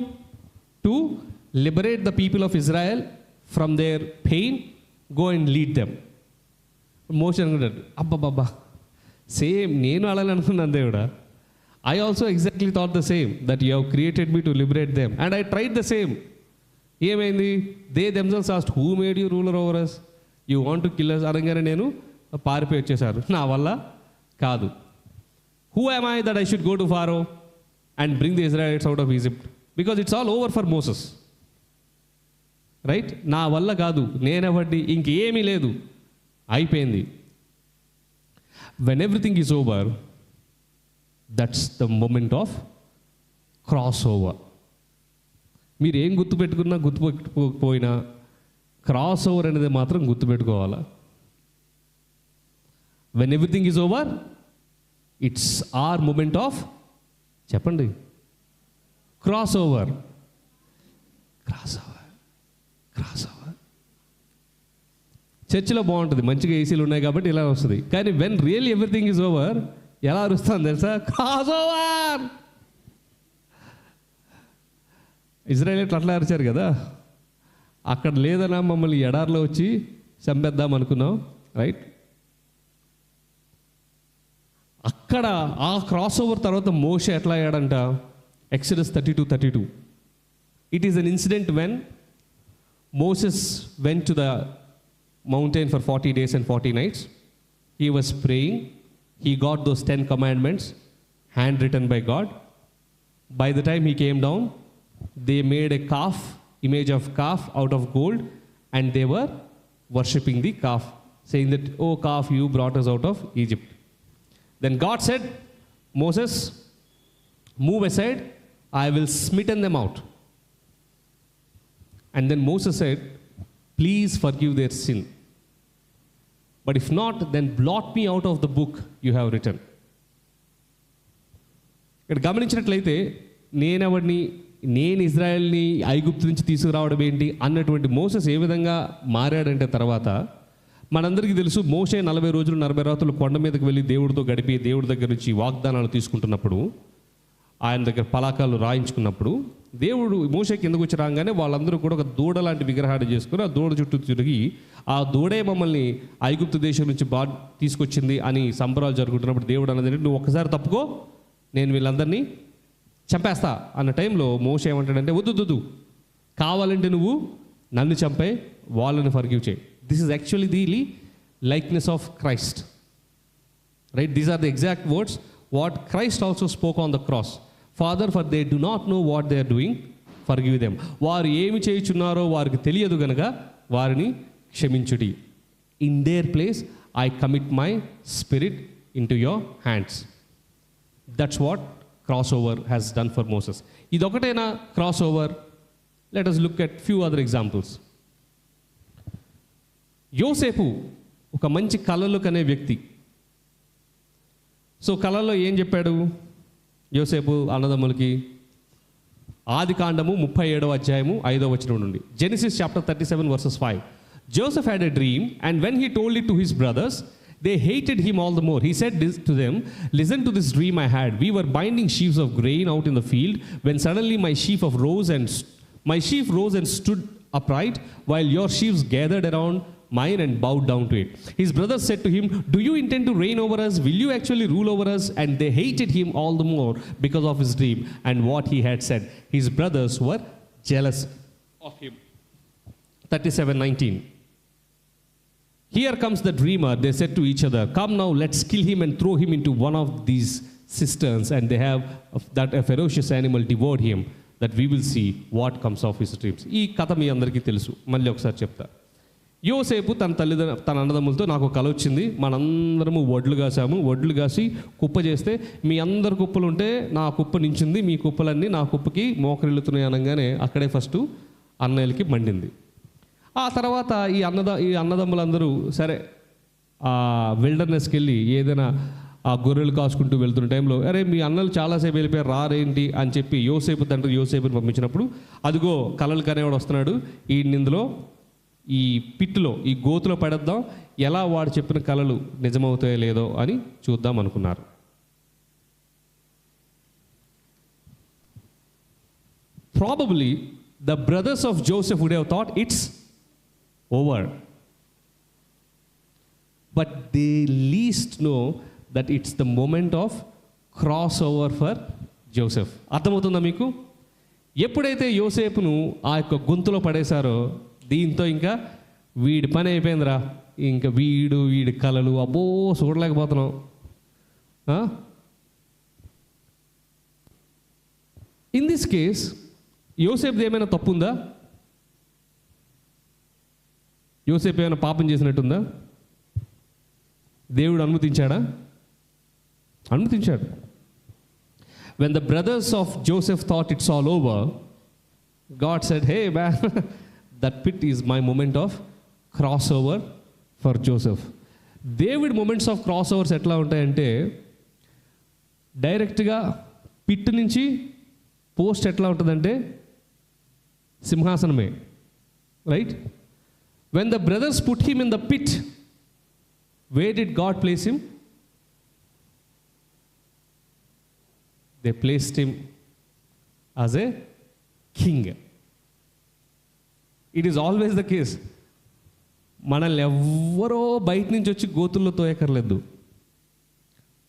to liberate the people of Israel from their pain, go and lead them. Moses అనుకున్నాడు, అబ్బబ్బబ్బా, same నేను అలానే అనుకున్నాను దేవుడా. I also exactly thought the same, that you have created me to liberate them. And I tried the same. ఏమైంది? They themselves asked, who made you ruler over us? You want to kill us? అనగానే నేను పారిపోయి వచ్చేసారు, నా వల్ల కాదు. Who am I that I should go to Pharaoh and bring the Israelites out of Egypt? Because it's all over for Moses. Right? నా వల్ల కాదు, నేనెవడ్డి, ఇంకేమీ లేదు, అయిపోయింది. When everything is over, that's the moment of cross over. మీరు ఏం గుర్తుపెట్టుకున్నా గుర్తుపెట్టుకోకపోయినా క్రాస్ ఓవర్ అనేది మాత్రం గుర్తుపెట్టుకోవాలా. When everything is over, it's our moment of, చెప్పండి, cross over. Cross over, cross over. చర్చిలో బాగుంటుంది, మంచిగా ఏసీలు ఉన్నాయి కాబట్టి ఇలా వస్తుంది. కానీ when real everything is over ఎలా అరుస్తాను తెలుసా? Cross over. ఇజ్రాయేలీలు అట్లా అరిచారు కదా, అక్కడ లేదన్నా మమ్మల్ని ఎడారిలో వచ్చి చంపేద్దాం అనుకున్నాం. రైట్? అక్కడ ఆ క్రాస్ ఓవర్ తర్వాత మోషే ఎట్లా అయ్యాడంట? Exodus 32:32. It is an incident when Moses went to the mountain for 40 days and 40 nights. He was praying. He got those 10 commandments handwritten by God. By the time he came down, they made a calf, image of calf out of gold, and they were worshipping the calf, saying that, "Oh calf, you brought us out of Egypt." Then God said, "Moses, move aside, I will smitten them out." And then Moses said, "Please forgive their sin. But if not, then blot me out of the book you have written." ఇక్కడ గమనించినట్లయితే నేనెవడిని, నేను ఇజ్రాయెల్ని ఐగుప్తు నుంచి తీసుకురావడం ఏంటి అన్నటువంటి Moses ఏ విధంగా మారాడంటే తర్వాత మనందరికీ తెలుసు. మోషే 40 రోజులు 40 రాత్రులు కొండ మీదకి వెళ్ళి దేవుడితో గడిపి దేవుడి దగ్గర నుంచి వాగ్దానాలు తీసుకుంటున్నప్పుడు, ఆయన దగ్గర పలాకాలు రాయించుకున్నప్పుడు, దేవుడు మోషే కిందకు వచ్చి రాగానే వాళ్ళందరూ కూడా ఒక దూడ లాంటి విగ్రహాన్ని చేసుకుని ఆ దూడ చుట్టూ తిరిగి, ఆ దూడే మమ్మల్ని ఐగుప్తు దేశం నుంచి తీసుకొచ్చింది అని సంబరాలు జరుగుతున్నప్పుడు దేవుడు అన్నది, "నువ్వు ఒక్కసారి తప్పుకో, నేను వీళ్ళందరినీ చంపేస్తా" అన్న టైంలో మోషే ఏమంటాడంటే, వద్దు, కావాలంటే నువ్వు నన్ను చంపే, వాళ్ళని ఫర్గివ్ చేయి. This is actually the likeness of Christ. Right? These are the exact words what Christ also spoke on the cross. "Father, for they do not know what they are doing, forgive them." వారు ఏమి చేయుచున్నారో వారికి తెలియదు గనుక వారిని క్షమించుడి. "In their place I commit my spirit into your hands." That's what crossover has done for Moses. ఇదొకటేనా crossover? Let us look at few other examples. యోసేపు ఒక మంచి కలలు కనే వ్యక్తి. సో కళల్లో ఏం చెప్పాడు యోసేపు అన్నదమ్ములకి? ఆదికాండము 37వ అధ్యాయము 5వ వచనం నుండి, Genesis chapter 37 verses 5. "Joseph had a dream, and when he told it to his brothers, they hated him all the more. He said this to them, 'Listen to this dream I had. We were binding sheaves of grain out in the field, when suddenly my sheaf rose and stood upright, while your sheaves gathered around mine and bowed down to it.' His brothers said to him, 'Do you intend to reign over us? Will you actually rule over us?' And they hated him all the more because of his dream and what he had said. His brothers were jealous of him." 37:19. "Here comes the dreamer," they said to each other. "Come now, let's kill him and throw him into one of these cisterns, and they have that a ferocious animal devour him, that we will see what comes of his dreams." ఈ కథ మీ అందరికీ తెలుసు, మళ్ళీ ఒకసారి చెప్తా. యోసేపు తన అన్నదమ్ములతో, "నాకు కల వచ్చింది, మనందరము వడ్లు కాసి కుప్ప చేస్తే, మీ అందరి కుప్పలు ఉంటే నా కుప్ప నించింది, మీ కుప్పలన్నీ నా కుప్పకి మోకరిల్లుతున్నాయి" అనగానే అక్కడే ఫస్ట్ అన్నయ్యలకి మండింది. ఆ తర్వాత ఈ అన్నదమ్ములందరూ సరే ఆ విల్డర్నెస్కి వెళ్ళి ఏదైనా ఆ గొర్రెలు కాసుకుంటూ వెళ్తున్న టైంలో, "అరే మీ అన్నలు చాలాసేపు వెళ్ళిపోయారు, రారేంటి" అని చెప్పి యోసేపు తండ్రి యోసేపుని పంపించినప్పుడు, "అదిగో కలలు కనేవాడు వస్తున్నాడు, ఈ నిందులో ఈ పిట్టులో ఈ గోతులో పడేద్దాం, ఎలా వాడు చెప్పిన కలలు నిజమవుతాయో లేదో అని చూద్దాం" అనుకున్నారు. Probably the brothers of Joseph would have thought it's over, but they least know that it's the moment of crossover for Joseph. అర్థమవుతుందా మీకు? ఎప్పుడైతే యోసేపును ఆ యొక్క గొంతులో పడేశారో, దీంతో ఇంకా వీడి పని అయిపోయిందిరా, ఇంకా వీడి కలలు అబ్బో చూడలేకపోతున్నాం. In this case, యోసేపుది ఏమైనా తప్పు ఉందా? యోసేపు ఏమైనా పాపం చేసినట్టుందా? దేవుడు అనుమతించాడా? అనుమతించాడు. When the brothers of Joseph thought it's all over, God said, hey man, that pit is my moment of crossover for Joseph. దేవుడి మొమెంట్స్ ఆఫ్ క్రాస్ ఓవర్స్ ఎట్లా ఉంటాయంటే, డైరెక్ట్గా పిట్ నుంచి పోస్ట్ ఎట్లా ఉంటుందంటే సింహాసనమే, right? When the brothers put him in the pit, where did God place him? They placed him as a king. It is always the case. మనల్ని ఎవ్వరో బయట నుంచి వచ్చి గోతుల్లో తోయక్కర్లేదు.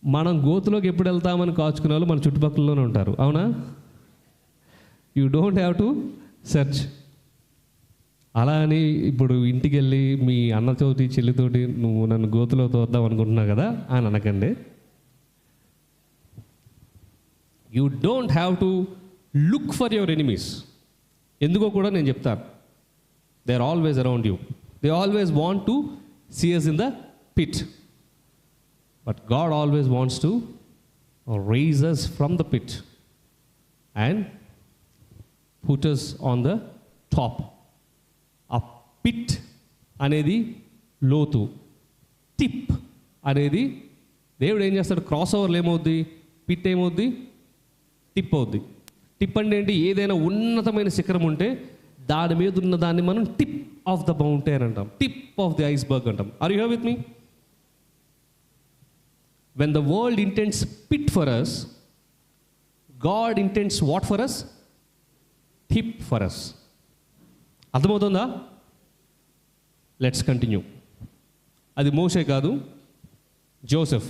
మనం గోతులోకి ఎప్పుడు వెళ్తామని కాచుకునే వాళ్ళు మన చుట్టుపక్కలలోనే ఉంటారు, అవునా? You don't have to search. అలా అని ఇప్పుడు ఇంటికి వెళ్ళి మీ అన్నతోటి చెల్లితోటి నువ్వు నన్ను గోతులో తోద్దాం అనుకుంటున్నావు కదా అని అనకండి. You don't have to look for your enemies. ఎందుకో కూడా నేను చెప్తాను. They are always around you. They always want to see us in the pit. But God always wants to raise us from the pit and put us on the top. A pit అనేది లోతు, tip అనేది దేవుడు ఏం చేస్తాడు? Cross ఓవర్లు ఏమవుద్ది? Pit ఏమవుద్ది? Tip అవుద్ది. టిప్ అంటే ఏంటి? ఏదైనా ఉన్నతమైన శిఖరం ఉంటే దాని మీద ఉన్న దాన్ని మనం టిప్ ఆఫ్ ద మౌంటైన్ అంటాం, టిప్ ఆఫ్ ది ఐస్బర్గ్ అంటాం. Are you here with me? When the world intends pit for us, God intends what for us? Tip for us. అర్థమవుతుందా? Let's continue. అది మోషే కాదు, జోసెఫ్.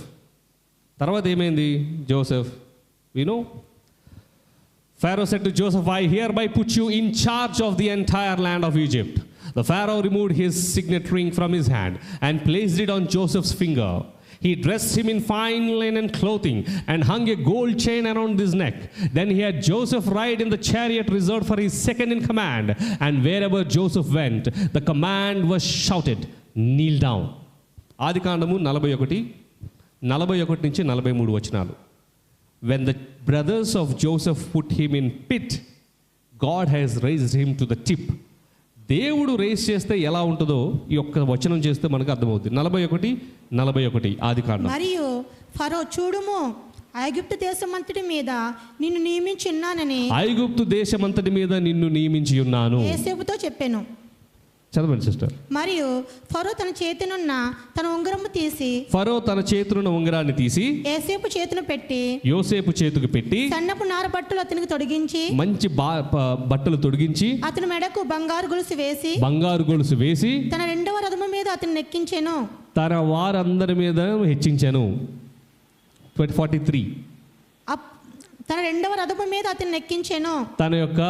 తర్వాత ఏమైంది? Joseph, you know, Pharaoh said to Joseph, I hereby put you in charge of the entire land of Egypt. The Pharaoh removed his signet ring from his hand and placed it on Joseph's finger. He dressed him in fine linen clothing and hung a gold chain around his neck. Then he had Joseph ride in the chariot reserved for his second in command. And wherever Joseph went, the command was shouted, kneel down. ఆదికాండము 41 నుంచి 43 వచనాలు. When the brothers of Joseph put him in pit, God has raised him to the tip. దేవుడు race చేస్తే ఎలా ఉంటుందో ఈ ఒక్క వచనం చేస్తే మనకు అర్థమవుతుంది. 41 ఆదికాండం. మరియు ఫరో, చూడుము, ఐగుప్తు దేశమంతటి మీద నిన్ను నియమించి ఉన్నానని, ఐగుప్తు దేశమంతటి మీద నిన్ను నియమించి ఉన్నాను యోసేపుతో చెప్పాను. చదవండి సిస్టర్. మరియు ఫరో తన చేతినున్న తన ఉంగరము తీసి, ఫరో తన చేతినున్న ఉంగరాన్ని తీసి యోసేపు చేతును పెట్టి, యోసేపు చేతికి పెట్టి, సన్నపు నార బట్టలు అతనికి తొడిగించి, మంచి బట్టలు తొడిగించి, అతని మెడకు బంగారు గొలుసు వేసి తన రెండవ రథము మీద అతన్ని ఎక్కించెను. తన వారందరి మీద హెచ్చించాను. 43. తన రెండవ రథము మీద అతన్ని ఎక్కించాను. తన యొక్క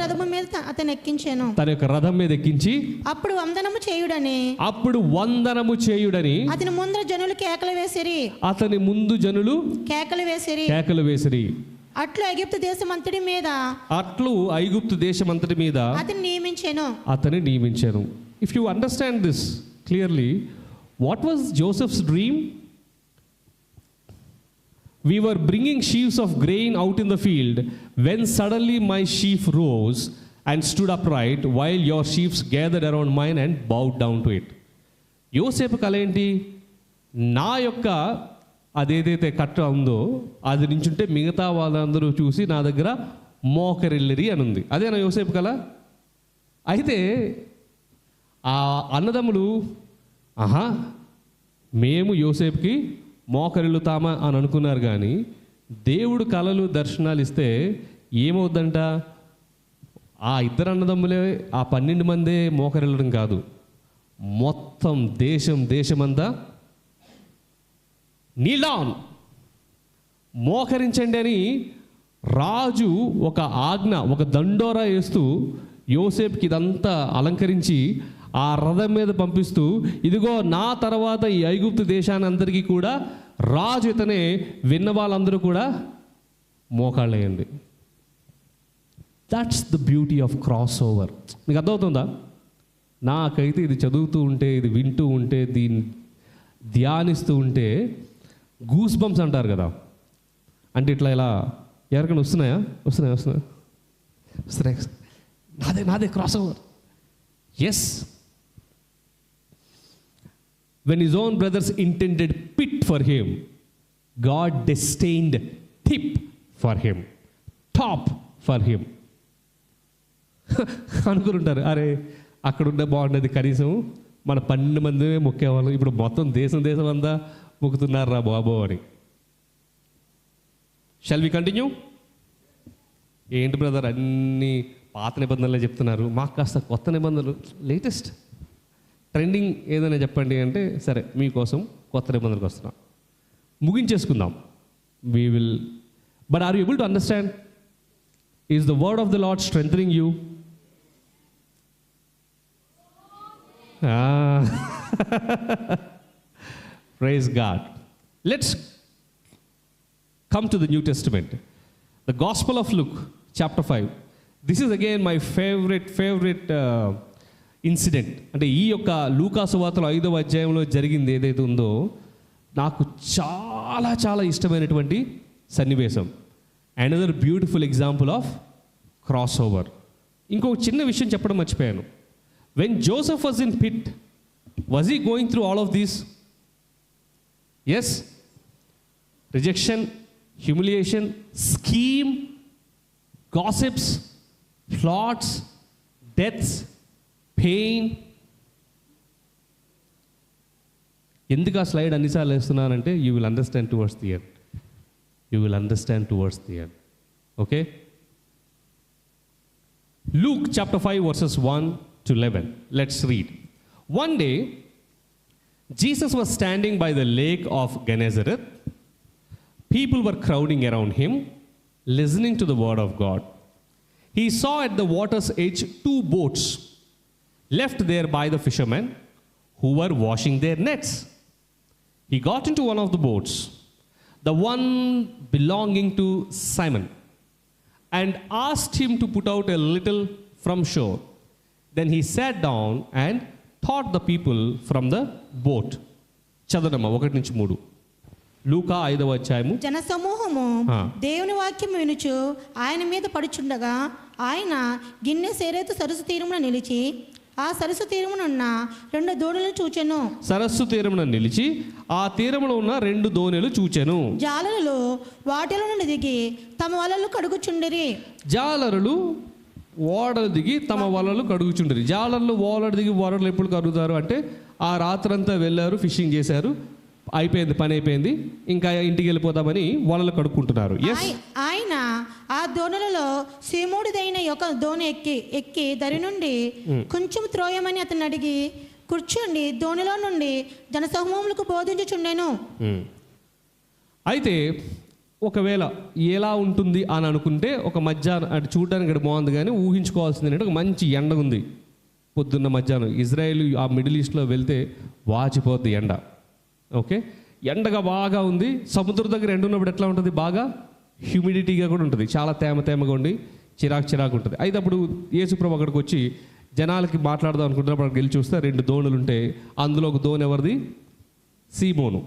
రథము మీద అతన్ని ఎక్కించాను. తన యొక్క రథం మీద ఎక్కించి, అప్పుడు వందనము చేయుడని అతని ముందర జనులు కేకలు వేసిరి. అతని ముందు జనులు కేకలు వేసిరి. అట్లు ఐగుప్తు దేశమంతటి మీద అతని నియమించాను. If you understand this clearly, what was Joseph's dream? We were bringing sheaves of grain out in the field when suddenly my sheaf rose and stood upright while your sheaves gathered around mine and bowed down to it. యోసేపు కల ఏంటి? నా యొక్క అదేదైతే కట్ట ఉందో అది నించుంటే మిగతా వాళ్ళందరూ చూసి నా దగ్గర మోకరిల్లిరి అని ఉంది. అదేనా యోసేపు కల? అయితే ఆ అన్నదమ్ములు, మేము యోసేపుకి మోకరిల్లుతామా అని అనుకున్నారు. కానీ దేవుడు కలలు దర్శనాలు ఇస్తే ఏమవుద్దంట? ఆ ఇద్దరు అన్నదమ్ములే, ఆ 12 మందే మోకరిల్లడం కాదు, మొత్తం దేశమంతా kneel down, మోకరించండి అని రాజు ఒక ఆజ్ఞ, ఒక దండోరా వేస్తూ యోసేపుకి ఇదంతా అలంకరించి ఆ రథం మీద పంపిస్తూ, ఇదిగో నా తర్వాత ఈ ఐగుప్తు దేశాన్ని అందరికీ కూడా రాజు ఇతనే, విన్న వాళ్ళందరూ కూడా మోకాళ్ళేయండి. That's the beauty of cross over. మీకు అర్థమవుతుందా? నాకైతే ఇది చదువుతూ ఉంటే, ఇది వింటూ ఉంటే, దీన్ని ధ్యానిస్తూ ఉంటే గూస్ బంప్స్ అంటారు కదా, అంటే ఇట్లా ఇలా ఎవరికైనా వస్తున్నాయా? వస్తున్నాయి. నాదే cross over. Yes, when his own brothers intended pit for him, God destined tip for him, top for him. అనుకుంటారు, అరే అక్కడ ఉండే బాగుండేది, కనీసం మన 12 మందిమే మొక్కేవాళ్ళం, ఇప్పుడు మొత్తం దేశం అంతా మొక్కుతున్నారు రా బాబో అని. Shall we continue? ఏంటి బ్రదర్ అన్ని పాత నిబంధనలే చెప్తున్నారు, మాకు కాస్త కొత్త నిబంధనలు, లేటెస్ట్ ట్రెండింగ్ ఏదైనా చెప్పండి అంటే, సరే మీకోసం కొత్త నిబంధనలకు వస్తున్నాం, ముగించేసుకుందాం. We will, but are you able to understand? Is the word of the lord strengthening you? Praise God. Let's come to the New Testament. The Gospel of Luke, chapter 5. This is again my favorite incident. అంటే ఈ యొక్క లూకా సువార్తలో 5వ అధ్యాయంలో జరిగింది ఏదైతే ఉందో నాకు చాలా చాలా ఇష్టమైనటువంటి సన్నివేశం. Another beautiful example of cross over. ఇంకొక చిన్న విషయం చెప్పడం మర్చిపోయాను. When Joseph was in pit, was he going through all of these? Yes. Rejection, humiliation, scheme, gossips, plots, deaths, pain. ఎందుకు ఆ స్లైడ్ అన్నిసార్లు వేస్తున్నానంటే you will understand towards the end. Okay, Luke chapter 5 verses 1 to 11. Let's read. One day, Jesus was standing by the lake of Gennesaret. People were crowding around him, listening to the word of God. He saw at the water's edge 2 boats left there by the fishermen who were washing their nets. He got into one of the boats, the one belonging to Simon, and asked him to put out a little from shore. Then he sat down and taught the people from the boat. చదవమ్మా 1-3. లూకా 5వ అధ్యాయము. జనసమూహము దేవుని వాక్యం వినుచు ఆయన మీద పడుచుండగా ఆయన గిన్నె సేరేతు సరస్సు తీరమున నిలిచి ఆ సరస్సు తీరమునున్న 2 దోణులను చూచెను. సరస్సు తీరమున నిలిచి ఆ తీరములో ఉన్న 2 దోణులు చూచెను. జాలరులు వాటిలో నుండి దిగి తమ వలలు కడుగుచుండిరి. జాలరులు ఓడలు దిగి తమ వలలు కడుగుచుండిరి. జాలర్లు ఓడలు దిగి వలలు ఎప్పుడు కడుగుతారు అంటే, ఆ రాత్రంతా వెళ్ళారు, ఫిషింగ్ చేశారు, అయిపోయింది, పని అయిపోయింది, ఇంకా ఇంటికి వెళ్ళిపోతామని వలలు కడుక్కుంటున్నారు. ఆయన ఆ దోణులలో సీమోడిదైన ఒక దోణి ఎక్కి దరి నుండి కొంచెం త్రోయమని అతను అడిగి కూర్చుండి దోణిలో నుండి జనసమూహములకు బోధించుచుండెను. అయితే ఒకవేళ ఎలా ఉంటుంది అని అనుకుంటే, ఒక మధ్యాహ్నం అంటే చూడడానికి ఇక్కడ బాగుంది, కానీ ఊహించుకోవాల్సింది ఏంటంటే ఒక మంచి ఎండ ఉంది పొద్దున్న మధ్యాహ్నం. ఇజ్రాయెల్ ఆ మిడిల్ ఈస్ట్లో వెళ్తే వాచిపోద్ది ఎండ. ఓకే, ఎండగా బాగా ఉంది. సముద్రం దగ్గర ఎండ ఉన్నప్పుడు ఎట్లా ఉంటుంది? బాగా హ్యూమిడిటీగా కూడా ఉంటుంది, చాలా తేమగా ఉండి చిరాకు ఉంటుంది. అయితే అప్పుడు యేసుప్రభు అక్కడికి వచ్చి జనాలకి మాట్లాడదాం అనుకుంటున్నప్పుడు అక్కడికి వెళ్ళి చూస్తే 2 దోణులు ఉంటాయి. అందులో ఒక దోణి ఎవరిది? సీమోను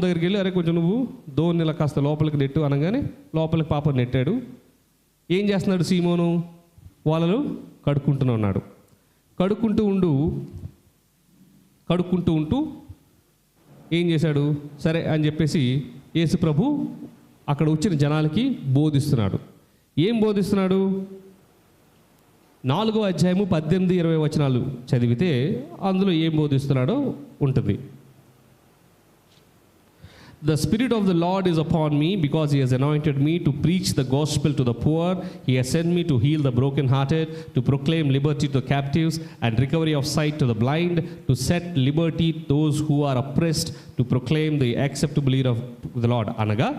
దగ్గరికి వెళ్ళి, అరే కొంచెం నువ్వు దోణి ఇలా కాస్త లోపలికి నెట్టు అనగానే లోపలికి పాప నెట్టాడు. ఏం చేస్తున్నాడు సీమోను? వలలు కడుక్కుంటూ ఉన్నాడు. కడుక్కుంటూ ఉంటూ ఏం చేశాడు? సరే అని చెప్పేసి యేసు ప్రభు అక్కడ వచ్చిన జనాలకి బోధిస్తున్నాడు. ఏం బోధిస్తున్నాడు? 4వ అధ్యాయము 18-20 వచనాలు చదివితే అందులో ఏం బోధిస్తున్నాడో ఉంటుంది. The Spirit of the Lord is upon me, because He has anointed me to preach the gospel to the poor. He has sent me to heal the brokenhearted, to proclaim liberty to the captives and recovery of sight to the blind, to set liberty those who are oppressed, to proclaim the acceptable year of the Lord. అనగా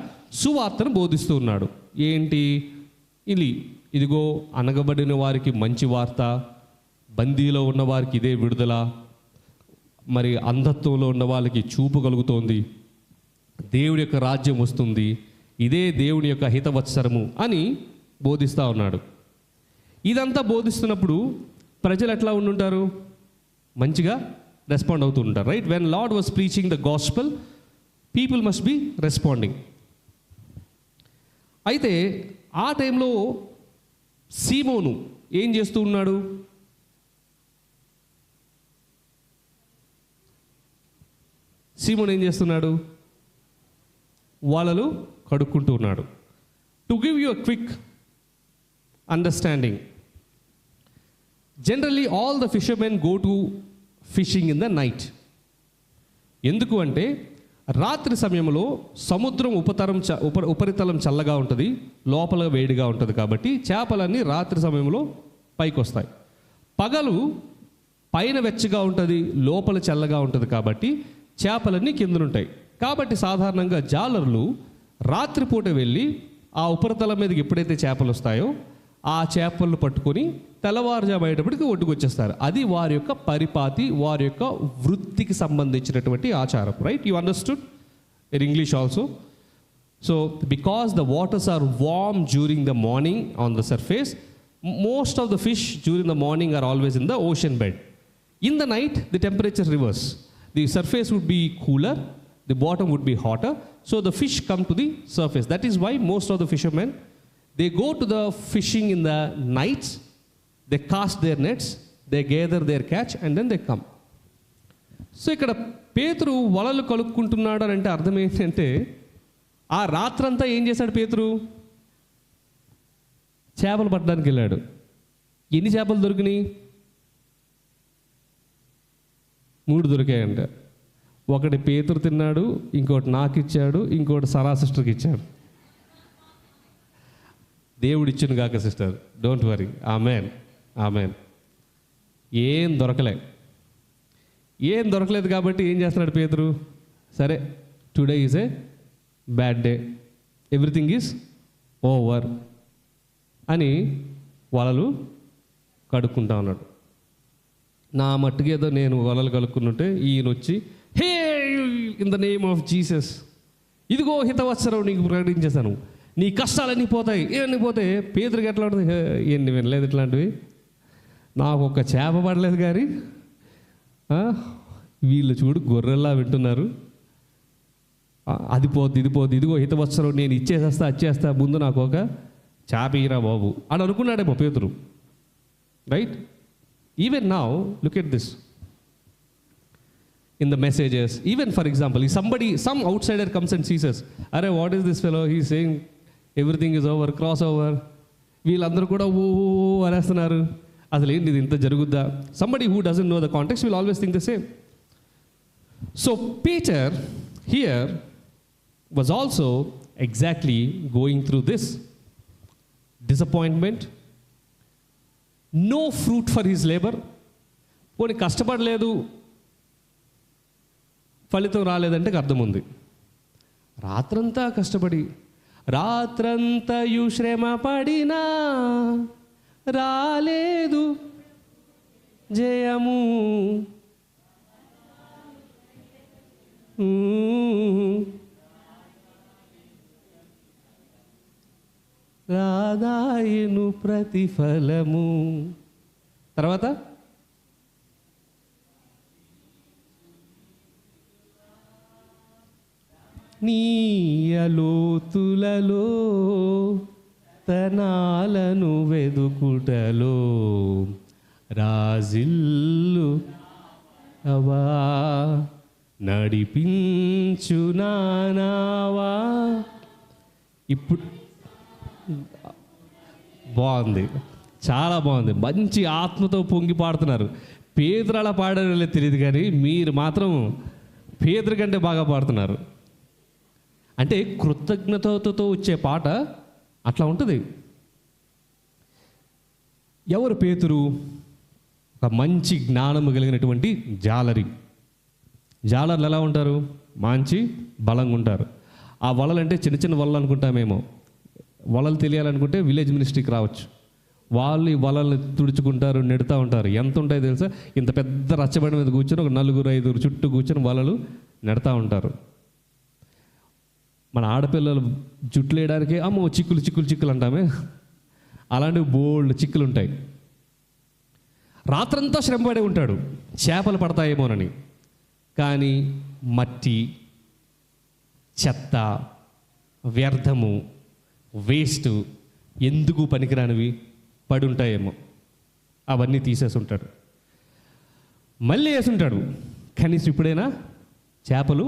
సువార్తను బోధిస్తూ ఉన్నాడు. ఏంటి? ఇదిగో అనగబడిన వారికి మంచి వార్త, బందీలో ఉన్న వారికి ఇదే విడుదల, మరి అంధత్వంలో ఉన్న వాళ్ళకి చూపు కలుగుతోంది, దేవుడి యొక్క రాజ్యం వస్తుంది, ఇదే దేవుని యొక్క హితవత్సరము అని బోధిస్తూ ఉన్నాడు. ఇదంతా బోధిస్తున్నప్పుడు ప్రజలు ఎట్లా ఉండుంటారు? మంచిగా రెస్పాండ్ అవుతూ ఉంటారు, right? When lord was preaching the gospel, people must be responding. అయితే ఆ టైంలో సీమోను ఏం చేస్తూ ఉన్నాడు? సీమోను ఏం చేస్తున్నాడు? వలలు కడుక్కుంటూ ఉన్నాడు. To give you a quick understanding, generally all the fishermen go to fishing in the night. ఎందుకు అంటే రాత్రి సమయంలో సముద్రం ఉపరితలం చల్లగా ఉంటుంది, లోపల వేడిగా ఉంటుంది. కాబట్టి చేపలన్నీ రాత్రి సమయంలో పైకి వస్తాయి. పగలు పైన వెచ్చగా ఉంటుంది, లోపల చల్లగా ఉంటుంది. కాబట్టి చేపలన్నీ కిందనుంటాయి. కాబట్టి సాధారణంగా జాలర్లు రాత్రిపూట వెళ్ళి ఆ ఉపరితలం మీదకి ఎప్పుడైతే చేపలు వస్తాయో ఆ చేపలను పట్టుకొని తెల్లవారుజాము అయ్యేటప్పటికి ఒడ్డుకొచ్చేస్తారు. అది వారి యొక్క పరిపాతి, వారి యొక్క వృత్తికి సంబంధించినటువంటి ఆచారం, right? You understood in English also. So because the waters are warm during the morning on the surface, most of the fish during the morning are always in the ocean bed. In the night the temperature reverse, the surface would be cooler, the bottom would be hotter, so the fish come to the surface. That is why most of the fishermen, they go to the fishing in the nights, they cast their nets, they gather their catch and then they come. So ఇక్కడ పేతురు వలలు కలుపుకుంటున్నాడు అని అంటే అర్థం ఏంటంటే, ఆ రాత్రంతా ఏం చేశాడు పేతురు? చేపలు పట్టడానికి వెళ్ళాడు. ఎన్ని చేపలు దొరికినాయి? 3 దొరికాయంట. ఒకటి పేతురు తిన్నాడు, ఇంకోటి నాకు ఇచ్చాడు, ఇంకోటి సరా సిస్టర్కి ఇచ్చాడు. దేవుడు ఇచ్చును గాక sister, don't worry. Amen, amen. ఏం దొరకలేదు కాబట్టి ఏం చేస్తున్నాడు పేతురు? సరే, today is a bad day, everything is over అని వలలు కడుక్కుంటా ఉన్నాడు. నా మట్టుకు ఏదో నేను వలలు కలుపుకుంటుంటే ఈయన వచ్చి, hey in the name of Jesus, ఇదిగో హితవత్సరం నీకు ప్రకటించేశాను, నీ కష్టాలన్నీ పోతాయి. ఇవన్నీ పోతే పేదరికి ఎట్లా ఉంటుంది? ఎన్ని వినలేదు ఇట్లాంటివి, నాకు ఒక చేప పడలేదు కానీ వీళ్ళు చూడు గొర్రెల్లా వింటున్నారు, అది పోద్ది ఇది పోద్ది, ఇదిగో హితవత్సరం నేను వచ్చేస్తా, ముందు నాకు ఒక చేప ఇరా బాబు అని అనుకున్నాడేమో పేతురు, right? Even now, look at this. In the messages, even for example, if some outsider comes and sees us, "Arey, what is this fellow? He's saying everything is over, crossover." వీళ్ళందరూ కూడా ఓ అనేస్తున్నారు. అసలు ఏంటి ఇది, ఇంత జరుగుద్దా? Somebody who doesn't know the context will always think the same. So Peter here was also exactly going through this disappointment. No fruit for his labour. పోనీ కష్టపడలేదు, ఫలితం రాలేదంటే అర్థం ఉంది. రాత్రంతా కష్టపడి, రాత్రంతయు శ్రమ పడినా రాలేదు జయము, రాదాయను ప్రతిఫలము. తర్వాత నీ అలోతులలో తనాలను వెదుకుటలో రాజిల్లు అవా నడిపించు నానావా. ఇప్పుడు బాగుంది, చాలా బాగుంది, మంచి ఆత్మతో పొంగి పాడుతున్నారు. పేదరు అలా పాడారో తెలియదు కానీ మీరు మాత్రం పేదరు కంటే బాగా పాడుతున్నారు. అంటే కృతజ్ఞతతో వచ్చే పాట అట్లా ఉంటుంది. ఎవరు పేతురు? ఒక మంచి జ్ఞానము కలిగినటువంటి జాలరి. జాలర్లు ఎలా ఉంటారు? మంచి బలంగా ఉంటారు. ఆ వలలు అంటే చిన్న చిన్న వలలు అనుకుంటామేమో. వలలు తెలియాలనుకుంటే విలేజ్ మినిస్ట్రీకి రావచ్చు. వాళ్ళు ఈ వలల్ని తుడుచుకుంటారు, నెడుతూ ఉంటారు. ఎంత ఉంటాయో తెలుసా? ఇంత పెద్ద రచ్చబండి మీద కూర్చొని ఒక 4-5 చుట్టూ కూర్చొని వలలు నెడతా ఉంటారు. మన ఆడపిల్లలు జుట్లు వేయడానికి అమ్మో చిక్కులు అంటామే, అలాంటి బోల్డ్ చిక్కులు ఉంటాయి. రాత్రంతా శ్రమపడే ఉంటాడు చేపలు పడతాయేమోనని. కానీ మట్టి, చెత్త, వ్యర్థము, వేస్ట్, ఎందుకు పనికిరానివి పడి ఉంటాయేమో అవన్నీ తీసేసి ఉంటాడు. మళ్ళీ వేసి ఉంటాడు, కనీసం ఇప్పుడైనా చేపలు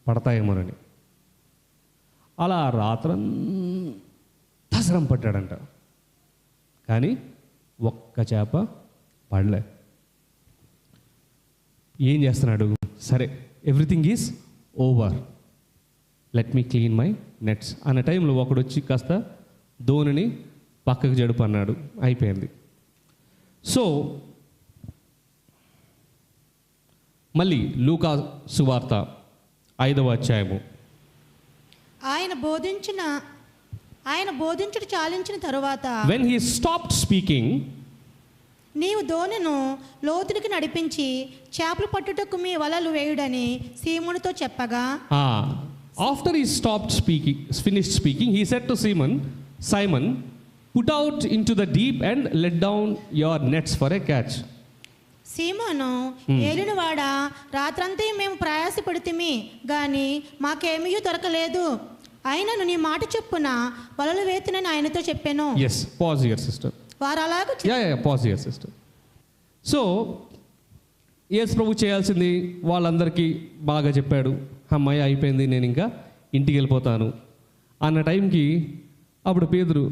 పడతాయేమోనని. అలా రాత్రంతా శ్రమ పడ్డాడంట. కానీ ఒక్క చేప పడలే. ఏం చేస్తున్నాడు? సరే, everything is over, let me clean my nets అన్న టైంలో ఒకడు వచ్చి కాస్త దోణిని పక్కకు జడుపు అన్నాడు. అయిపోయింది. సో మళ్ళీ లూకా సువార్త 5వ అధ్యాయము. ఆయన బోధించుట చాలించిన తరువాత when he stopped speaking, నీవు దోణిను లోతునికి నడిపించి చేపలు పట్టుటకు మీ వలలు వేయుడని సీమోనుతో చెప్పగా, after he finished speaking, he said to Simon, put out into the deep and let down your nets for a catch. సీమోను, ఏలినవాడా, రాత్రంతా మేము ప్రయాసపడితిమి గాని మాకేమీ దొరకలేదు. అయినను నీ మాట చెప్పున వలలు వేతునని ఆయనతో చెప్పాను. Yes, pause here, sister. వారు అలాగ pause here, sister. సో యేసు ప్రభు చేయాల్సింది వాళ్ళందరికీ బాగా చెప్పాడు. అమ్మాయి అయిపోయింది, నేను ఇంకా ఇంటికి వెళ్ళిపోతాను అన్న టైంకి అప్పుడు పేతురు,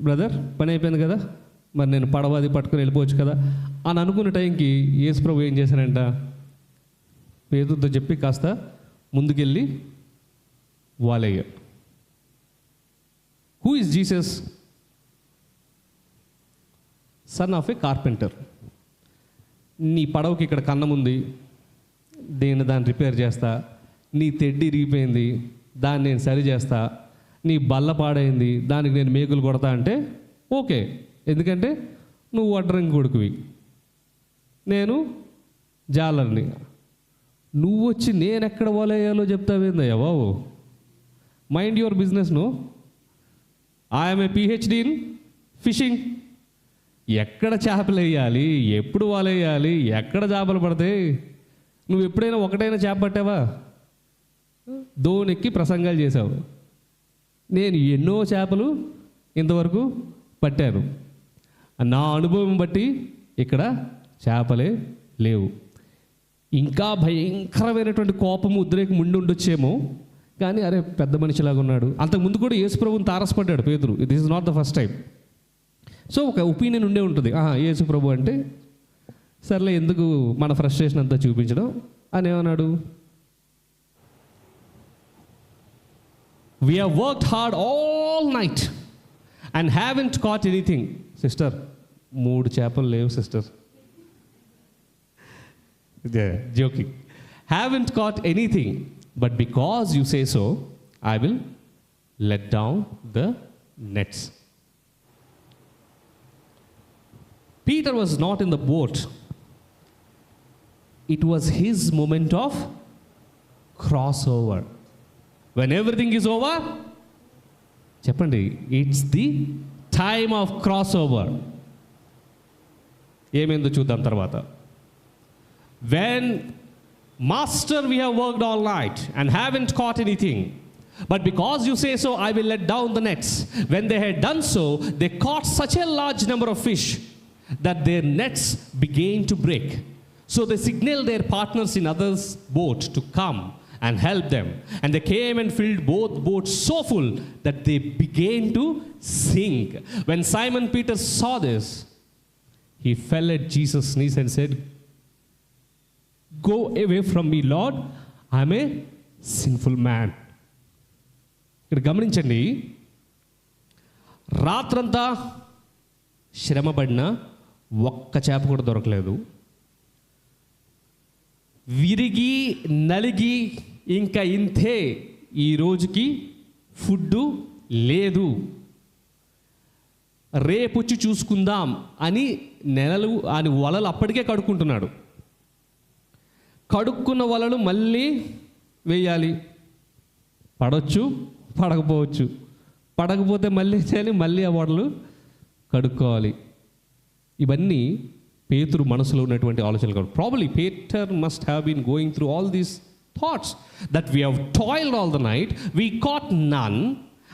బ్రదర్ పని అయిపోయింది కదా, మరి నేను పడవది పట్టుకుని వెళ్ళిపోవచ్చు కదా అని అనుకున్న టైంకి యేసు ప్రభు ఏం చేశారంట, పేతురుతో చెప్పి కాస్త ముందుకెళ్ళి వాలయ్య. Who is Jesus? Son of a carpenter. నీ పడవకి ఇక్కడ కన్నం ఉంది, దాన్ని రిపేర్ చేస్తా. నీ తెడ్డి ఇరిగిపోయింది, దాన్ని నేను సరి చేస్తా. నీ బల్ల పాడైంది, దానికి నేను మేకులు కొడతా అంటే ఓకే, ఎందుకంటే నువ్వు వడ్రంగి కొడుకువి, నేను జాలర్ని. నువ్వు వచ్చి నేను ఎక్కడ వలేయాలో చెప్తావేందయ్యా బాబు? Mind your business. No, I'm a PhD in fishing. ఎక్కడ చేపలు వేయాలి, ఎప్పుడు వలేయాలి, ఎక్కడ చేపలు పడతాయి? నువ్వు ఎప్పుడైనా ఒకటైనా చేప పట్టావా? దోణెక్కి ప్రసంగాలు చేశావు. నేను ఎన్నో చేపలు ఇంతవరకు పట్టాను. నా అనుభవం బట్టి ఇక్కడ చేపలే లేవు. ఇంకా భయంకరమైనటువంటి కోపము, ఉద్రేకం ఉండొచ్చేమో, కానీ అరే పెద్ద మనిషిలాగా ఉన్నాడు. అంతకుముందు కూడా యేసు ప్రభువుని తారసపడ్డాడు పేతురు. This is not the first time. So ఒక ఒపీనియన్ ఉండే ఉంటుంది, యేసు ప్రభు అంటే సర్లే ఎందుకు మన ఫ్రస్ట్రేషన్ అంతా చూపించడం అని ఏమన్నాడు. We have worked hard all night and haven't caught anything. Sister, 3 చేపలు లేవు sister. Joking. Haven't caught anything, but because you say so, I will let down the nets. Peter was not in the boat. It was his moment of crossover. When everything is over, చెప్పండి, it's the time of cross over. ఏమైందో చూద్దాం తర్వాత. When master we have worked all night and haven't caught anything, but because you say so I will let down the nets. When they had done so, they caught such a large number of fish that their nets began to break. So they signaled their partners in others' boat to come and help them. And they came and filled both boats so full that they began to sink. When Simon Peter saw this, he fell at Jesus' knees and said, "Go away from me, Lord. I am a sinful man." ఇక్కడ గమనించండి, రాత్రంతా శ్రమపడిన ఒక్క చేప కూడా దొరకలేదు. విరిగి నలిగి ఇంకా ఇంతే, ఈ రోజుకి ఫుడ్డు లేదు, రేపొచ్చి చూసుకుందాం అని వలలు అప్పటికే కడుక్కుంటున్నాడు. కడుక్కున్న వలలు మళ్ళీ వేయాలి. పడవచ్చు, పడకపోవచ్చు. పడకపోతే మళ్ళీ చేయాలి, మళ్ళీ ఆ వలలు కడుక్కోవాలి. ఇవన్నీ పేతురు మనసులో ఉన్నటువంటి ఆలోచనలు కాదు. Probably Peter must have been going through all these thoughts that we have toiled all the night, we caught none,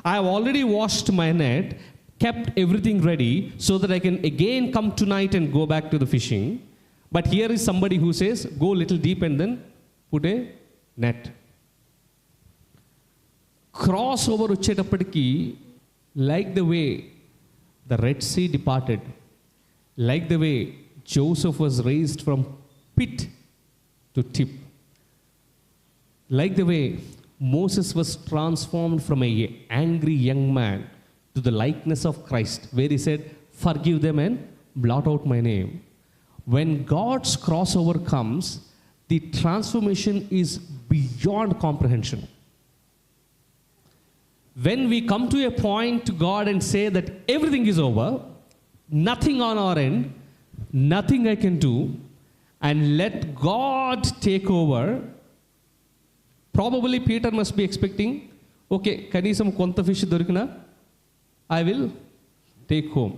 I have already washed my net, kept everything ready so that I can again come tonight and go back to the fishing. But here is somebody who says, go little deep and then put a net. Cross over వచ్చేటప్పటికి, like the way the Red Sea departed, like the way Joseph was raised from pit to tip, like the way Moses was transformed from an angry young man to the likeness of Christ, where he said, forgive them and blot out my name. When God's crossover comes, the transformation is beyond comprehension. When we come to a point to God and say that everything is over, nothing on our end, nothing I can do, and let God take over, probably Peter must be expecting, okay, kanisam konta fish dorikina, I will take home.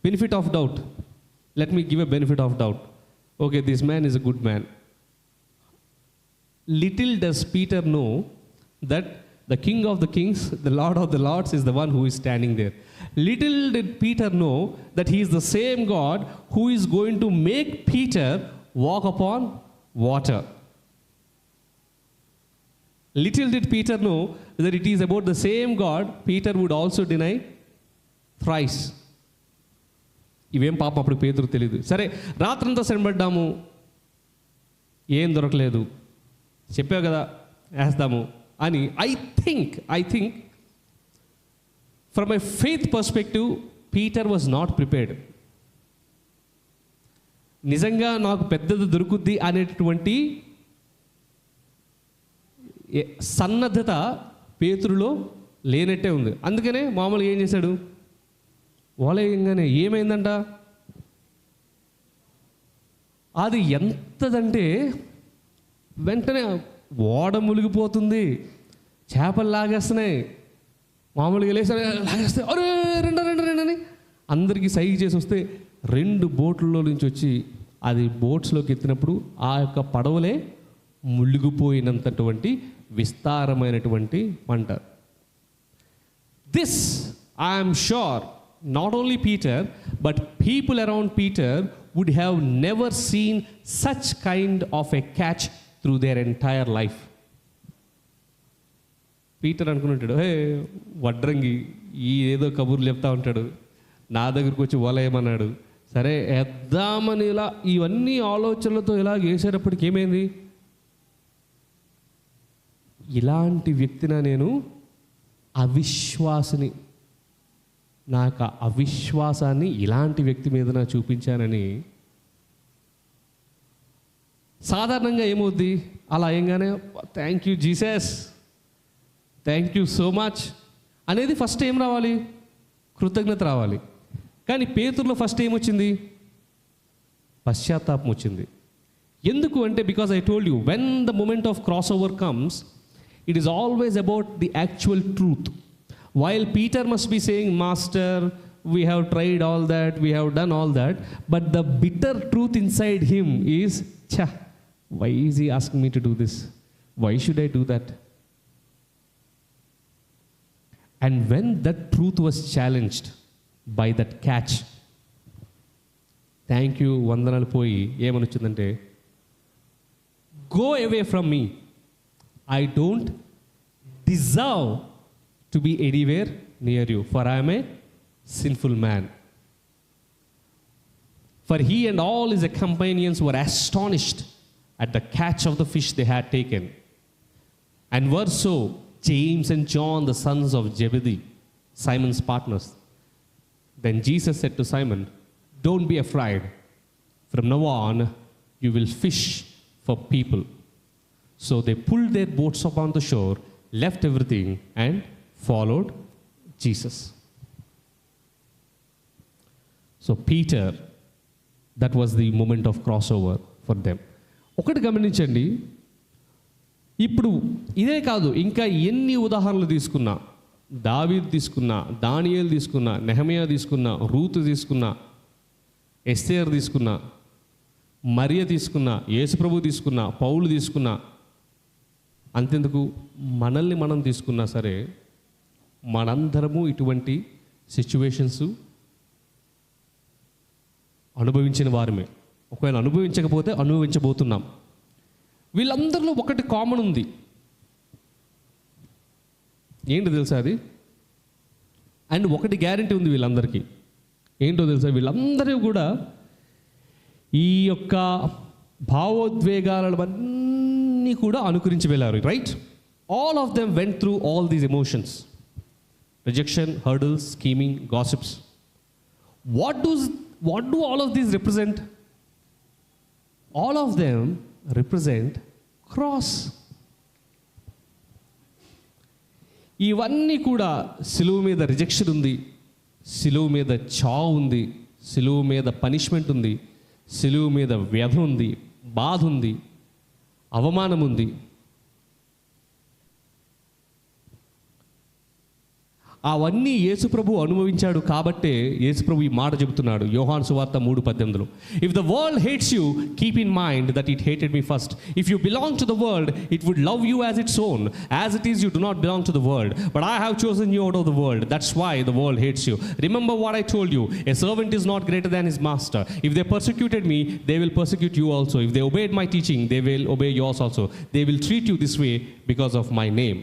Benefit of doubt. Let me give a benefit of doubt. Okay, this man is a good man. Little does Peter know that the King of the Kings, the Lord of the Lords is the one who is standing there. Little did Peter know that he is the same God who is going to make Peter walk upon water. Little did Peter know that it is about the same God Peter would also deny thrice. ఇవేం పాపం అప్పుడు పేతురు తెలియదు. సరే, రాత్రంతా శ్రమపడ్డాము, ఏం దొరకలేదు, చెప్పావు కదా వేస్తాము అని. I think from a faith perspective Peter was not prepared. నిజంగా నాకు పెద్దది దొరుకుద్ది అనేటటువంటి సన్నద్ధత పేతురులో లేనట్టే ఉంది. అందుకనే మామూలుగా ఏం చేశాడు, వలయంగానే ఏమైందంట, అది ఎంతదంటే వెంటనే ఓడ మునిగిపోతుంది, చేపలు లాగేస్తున్నాయి, మామూలుగా లాగేస్తాయి, అరే రెండు అని అందరికీ సైగ చేసి వస్తే 2 బోట్లలో నుంచి వచ్చి అది బోట్స్లోకి ఎత్తినప్పుడు ఆ యొక్క పడవలే మునిగిపోయినంతటువంటి విస్తారమైనటువంటి పంట. This I'm sure not only Peter but people around Peter would have never seen such kind of a catch through their entire life. Peter అనుకున్నాడు, హే వడ్రంగి ఈ ఏదో కబుర్లు చెప్తా ఉంటాడు, నా దగ్గరికి వచ్చి వలయమన్నాడు, సరే వేద్దామని ఇలా ఇవన్నీ ఆలోచనలతో ఇలా వేసేటప్పటికి ఏమైంది, ఇలాంటి వ్యక్తిన నేను అవిశ్వాసిని, నాకు అవిశ్వాసాన్ని ఇలాంటి వ్యక్తి మీద నా చూపించానని. సాధారణంగా ఏమవుద్ది, అలా ఏంగానే thank you Jesus, thank you so much అనేది ఫస్ట్ ఏం రావాలి, కృతజ్ఞత రావాలి. కానీ పేతురులో ఫస్ట్ ఏమొచ్చింది, పశ్చాత్తాపం వచ్చింది. ఎందుకు అంటే, because I told you, when the moment of cross over comes, it is always about the actual truth. While Peter must be saying, Master, we have tried all that, we have done all that, but the bitter truth inside him is, why is he asking me to do this? Why should I do that? And when that truth was challenged by that catch, thank you, వందనాలు పోయి ఏమనొచ్చిందంటే, go away from me, I don't deserve to be anywhere near you, for I am a sinful man. For he and all his companions were astonished at the catch of the fish they had taken, and were so James and John, the sons of Zebedee, Simon's partners. Then Jesus said to Simon, don't be afraid. From now on, you will fish for people. So they pulled their boats upon the shore, left everything, and followed Jesus. So Peter, that was the moment of crossover for them. ఒకటి గమనించండి, ఇప్పుడు ఇదే కాదు, ఇంకా ఎన్ని ఉదాహరణలు తీసుకున్నా దావీదు తీసుకున్నా, దానియేలు తీసుకున్నా, నెహెమయా తీసుకున్నా, రూతు తీసుకున్నా, ఎస్తేర్ తీసుకున్నా, మరియ తీసుకున్నా, యేసుప్రభు తీసుకున్నా, పౌలు తీసుకున్నా, అంతెందుకు మనల్ని మనం తీసుకున్నా సరే మనందరము ఇటువంటి సిచ్యువేషన్స్ అనుభవించిన వారమే. ఒకవేళ అనుభవించకపోతే అనుభవించబోతున్నాం. వీళ్ళందరిలో ఒకటి కామన్ ఉంది. ఏంటో తెలుసా అది? అండ్ ఒకటి గ్యారంటీ ఉంది వీళ్ళందరికీ. ఏంటో తెలుసా? వీళ్ళందరూ కూడా ఈ యొక్క భావోద్వేగాలన్నీ కూడా అనుకరించి వెళ్ళారు. Right? All of them went through all these emotions. Rejection, hurdles, scheming, gossips. What do all of these represent? All of them represent cross. ఇవన్నీ కూడా సిలువ మీద రిజెక్షన్ ఉంది, సిలువ మీద చావు ఉంది, సిలువ మీద పనిష్మెంట్ ఉంది, సిలువ మీద వ్యధ ఉంది, బాధ ఉంది, అవమానం ఉంది. అవన్నీ యేసుప్రభు అనుభవించాడు కాబట్టే యేసుప్రభు ఈ మాట చెబుతున్నాడు యోహాను సువార్త 3:18. If the world hates you, keep in mind that it hated me first. If you belong to the world, it would love you as its own. As it is, you do not belong to the world, but I have chosen you out of the world. That's why the world hates you. Remember what I told you, a servant is not greater than his master. If they persecuted me, they will persecute you also. If they obeyed my teaching, they will obey yours also. They will treat you this way because of my name.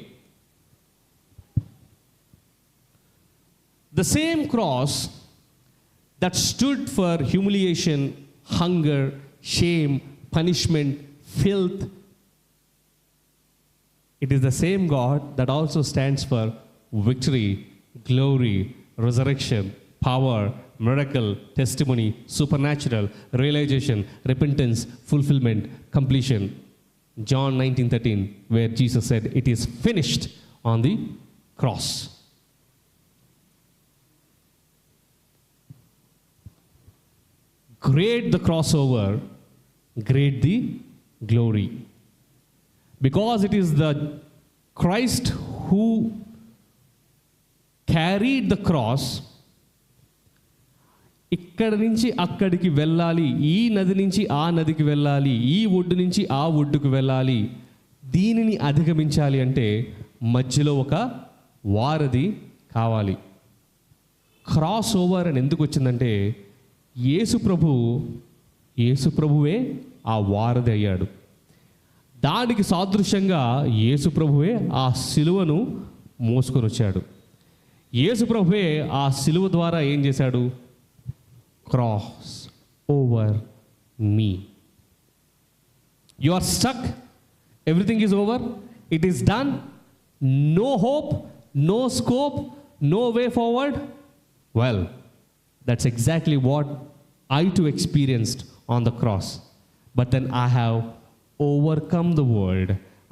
The same cross that stood for humiliation, hunger, shame, punishment, filth, it is the same God that also stands for victory, glory, resurrection, power, miracle, testimony, supernatural, realization, repentance, fulfillment, completion. John 19:13, where Jesus said, "It is finished" on the cross. Great the crossover, great the glory. Because it is the Christ who carried the cross. ఇక్కడ నుంచి అక్కడికి వెళ్ళాలి, ఈ నది నుంచి ఆ నదికి వెళ్ళాలి, ఈ ఒడ్డు నుంచి ఆ ఒడ్డుకు వెళ్ళాలి, దీనిని అధిగమించాలి అంటే మధ్యలో ఒక వారధి కావాలి. క్రాస్ ఓవర్ అని ఎందుకు వచ్చిందంటే యేసుప్రభువే ఆ వారధి అయ్యాడు. దానికి సాదృశ్యంగా యేసుప్రభువే ఆ సిలువను మోసుకొని వచ్చాడు. యేసుప్రభువే ఆ సిలువ ద్వారా ఏం చేశాడు? Cross over me. You are stuck, everything is over, it is done, no hope, no scope, no way forward. Well, that's exactly what I too experienced on the cross. But then I have overcome the world.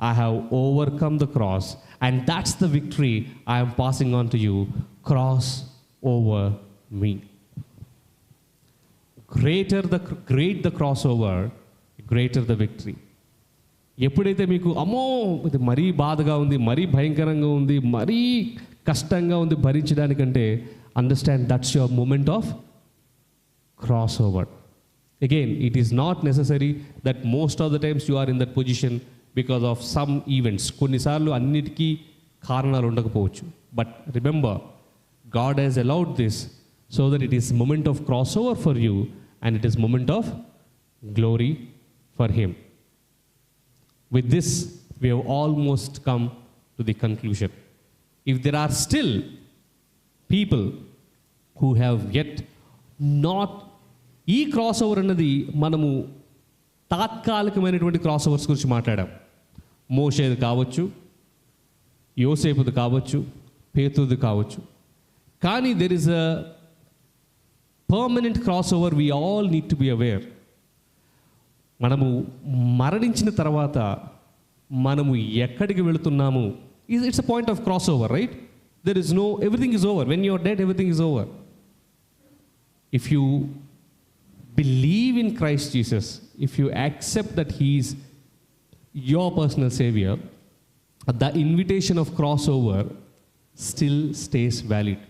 I have overcome the cross. And that's the victory I am passing on to you. Cross over me. Great the crossover, greater the victory. ఎప్పుడైతే మీకు అమ్మో ఇది మరీ బాధగా ఉంది, మరీ భయంకరంగా ఉంది, మరీ కష్టంగా ఉంది భరించడానికంటే, understand that's your moment of crossover. Again, it is not necessary that most of the times you are in that position because of some events. కొన్నిసార్లు అన్నిటికీ కారణాలు ఉండకపోవచ్చు. But remember, God has allowed this so that it is moment of crossover for you and it is moment of glory for Him. With this, we have almost come to the conclusion. If there are still people who have yet not, ఈ cross over అన్నది మనము తాత్కాలికమైనటువంటి cross overs గురించి మాట్లాడాం. మోషేది కావచ్చు, యోసేపుది కావచ్చు, పేతురుది కావచ్చు. కానీ there is a permanent cross over we all need to be aware. మనము మరణించిన తర్వాత మనము ఎక్కడికి వెళుతున్నాము, it's a point of cross over, right? There is no, everything is over. When you are dead, everything is over. If you believe in Christ Jesus, if you accept that He is your personal Savior, the invitation of crossover still stays valid.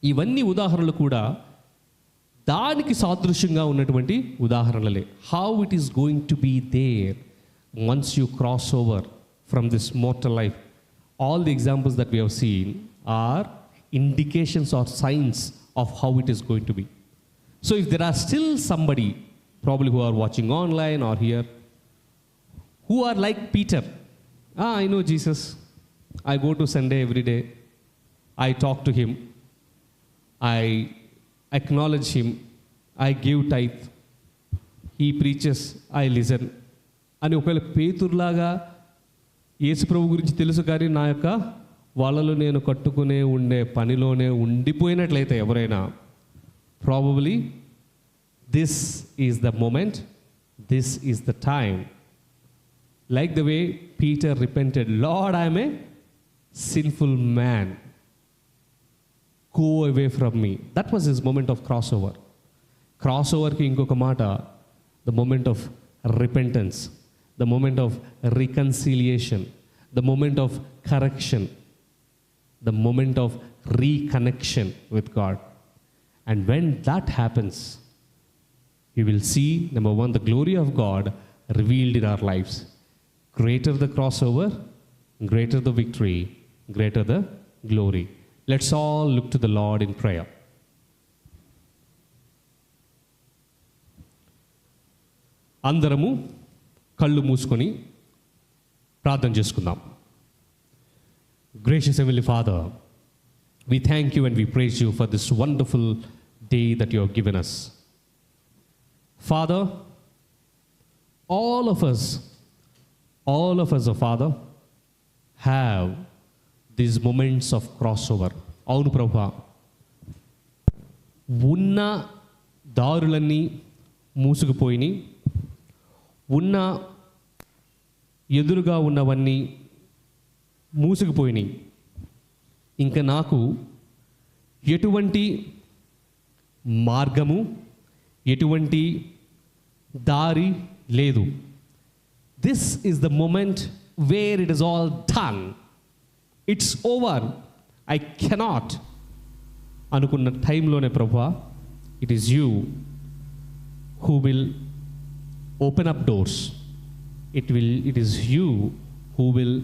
ఇవన్నీ ఉదాహరణలు కూడా దానికి సాదృశ్యంగా ఉన్నటువంటి ఉదాహరణలే. How it is going to be there once you cross over from this mortal life. All the examples that we have seen are indications or signs of how it is going to be. So if there are still somebody probably who are watching online or here who are like Peter, I know Jesus, I go to Sunday every day, I talk to him, I acknowledge him, I give tithe, he preaches, I listen అని ఒకవేళ పేతురులాగా యేసు ప్రభు గురించి తెలుసు కానీ నా యొక్క వాళ్ళలో నేను కట్టుకునే ఉండే పనిలోనే ఉండిపోయినట్లయితే ఎవరైనా, probably this is the moment, this is the time. Like the way Peter repented, lord I'm a sinful man, go away from me. That was his moment of cross over. Cross ఓవర్కి ఇంకొక మాట, the moment of repentance, the moment of reconciliation, the moment of correction, the moment of reconnection with God. And when that happens, we will see, number one, the glory of God revealed in our lives. Greater the crossover, greater the victory, greater the glory. Let's all look to the Lord in prayer. అందరము కళ్ళు మూసుకొని ప్రార్థన చేసుకుందాం. Gracious Heavenly Father, we thank you and we praise you for this wonderful day that you have given us. Father, all of us, oh Father, have these moments of crossover. అవును ప్రభా, ఉన్న దారులన్నీ మూసుకుపోయినాయి, ఉన్న ఎదురుగా ఉన్నవన్నీ మూసుకుపోయినాయి. ఇంకా నాకు ఎటువంటి మార్గము, ఎటువంటి దారి లేదు. This is the moment where it is all done, it's over, I cannot అనుకున్న టైంలోనే ప్రభువా, it is you who will open up doors. It is you who will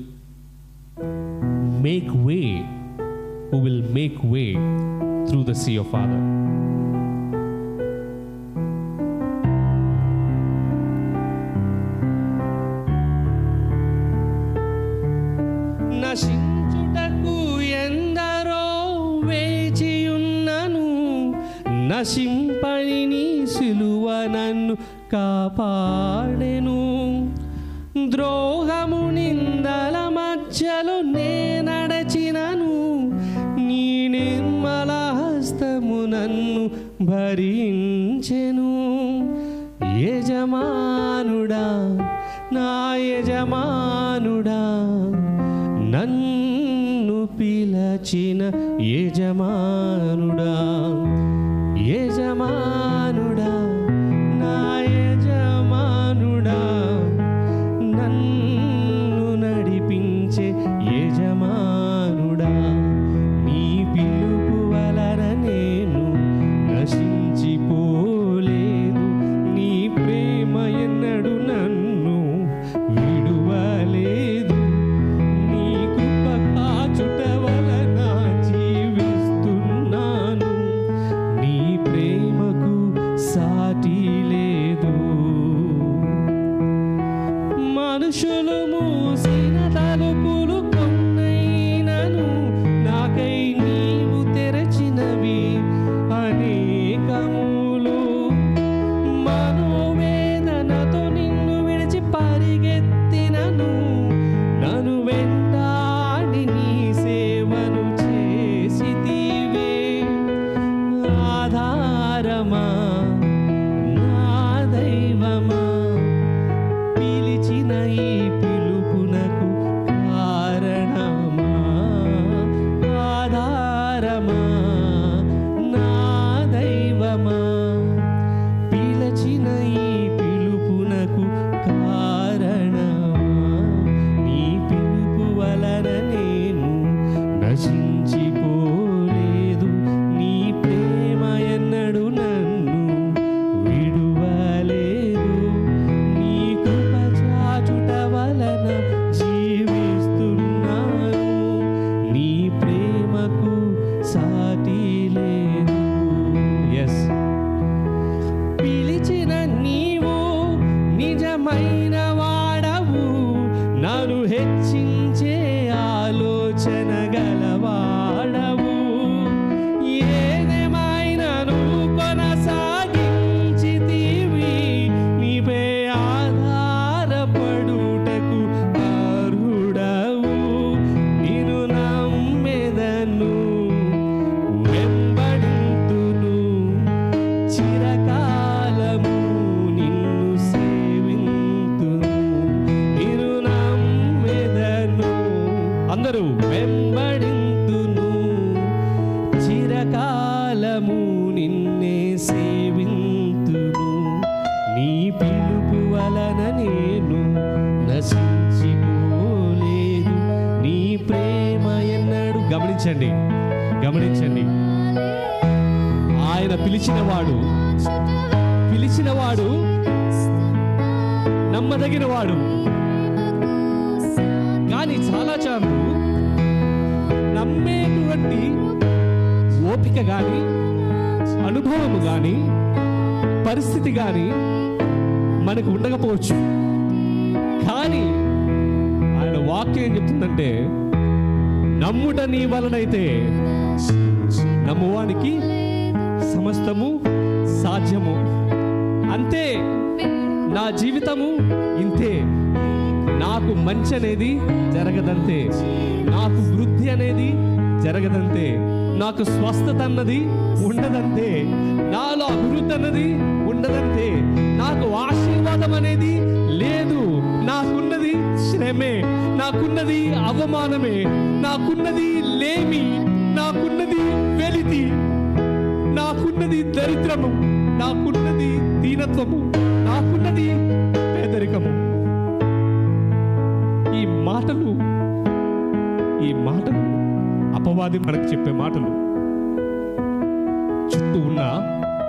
make way, who will make way through the sea of Father. నశించుటకు ఎందరో వేచియున్నను, నశింపని నీ సిలువ నన్ను కాపాడెను. ద్రోహము నిందల మధ్యలో నే నడచినను, నీ నిర్మల హస్తము నన్ను భరించెను. యజమానుడా, నా యజమానుడా, నన్ను పిలచిన యజమానుడా, యజమానుడా, నా యజమానుడా, నన్ను నడిపించే యజమానుడా, నీ పిలుపు వలన నేను నశించిపోలేదు. నీ ప్రేమ ఎన్నడు నన్ను విడువలేదు. నీ కృప కాచుట వలన జీవిస్తున్నాను. నీ ప్రేమకు సాటి లేదు. మనుషులు మూసిన తలుపులు కొన్నైనను, నాకై నీవు తెరచినవి అనేకములు. మనోవేదనతో నిన్ను విడిచి పరిగెత్తినను, నన్ను వెంటాడి నీ సేవను చేసితివే. ఆధారమా, నా దైవమా, పిలిచిన ఈ పిలుపునకు కారణమా. ఆధారమా, నా దైవమా, పిలిచిన ఈ పిలుపునకు కారణమా. నీ పిలుపు వలన నేను నశించి ఏదేమైన వాడవు, నన్ను హెచ్చించే ఆలోచన గలవాడవు. ఏదేమైనను కొనసాగించితివి, నీపై ఆధారపడుటకు అర్హుడవు. నిన్ను నమ్మెదను, వెంబడింతును, చిరకాలము నిన్ను సేవింతును. నిన్ను నమ్మెదను, అందరూ వెంబడింతును, చిరకాలము నిన్నే సేవింతును. నీ పిలుపు వలన నేను నశించిపోలేదు, నీ ప్రేమ ఎన్నడు. గమనించండి, గమనించండి. ఆయన పిలిచినవాడు నమ్మదగినవాడు. కానీ చాలా సార్లు నమ్మేటువంటి ఓపిక కానీ, అనుభవము కానీ, పరిస్థితి కానీ మనకు ఉండకపోవచ్చు. కానీ ఆయన వాక్యం ఏం చెప్తుందంటే, నమ్ముట నీ వలనైతే నమ్మువానికి సమస్తము సాధ్యము. అంతే, నా జీవితము ఇంతే. నాకు మంచి అనేది జరగదంతే, నాకు వృద్ధి అనేది జరగదంతే, నాకు స్వస్థత అన్నది ఉండదంతే, నాలో అభివృద్ధి అన్నది ఉండదంతే, నాకు ఆశీర్వాదం అనేది లేదు. నాకున్నది శ్రమే, నాకున్నది అవమానమే, నాకున్నది లేమి, నాకున్నది వెలితి, నాకున్నది దరిద్రము, నాకున్నది దీనత్వము, నాకున్నది పేదరికము. ఈ మాటలు అపవాది మనకు చెప్పే మాటలు. చుట్టూ ఉన్న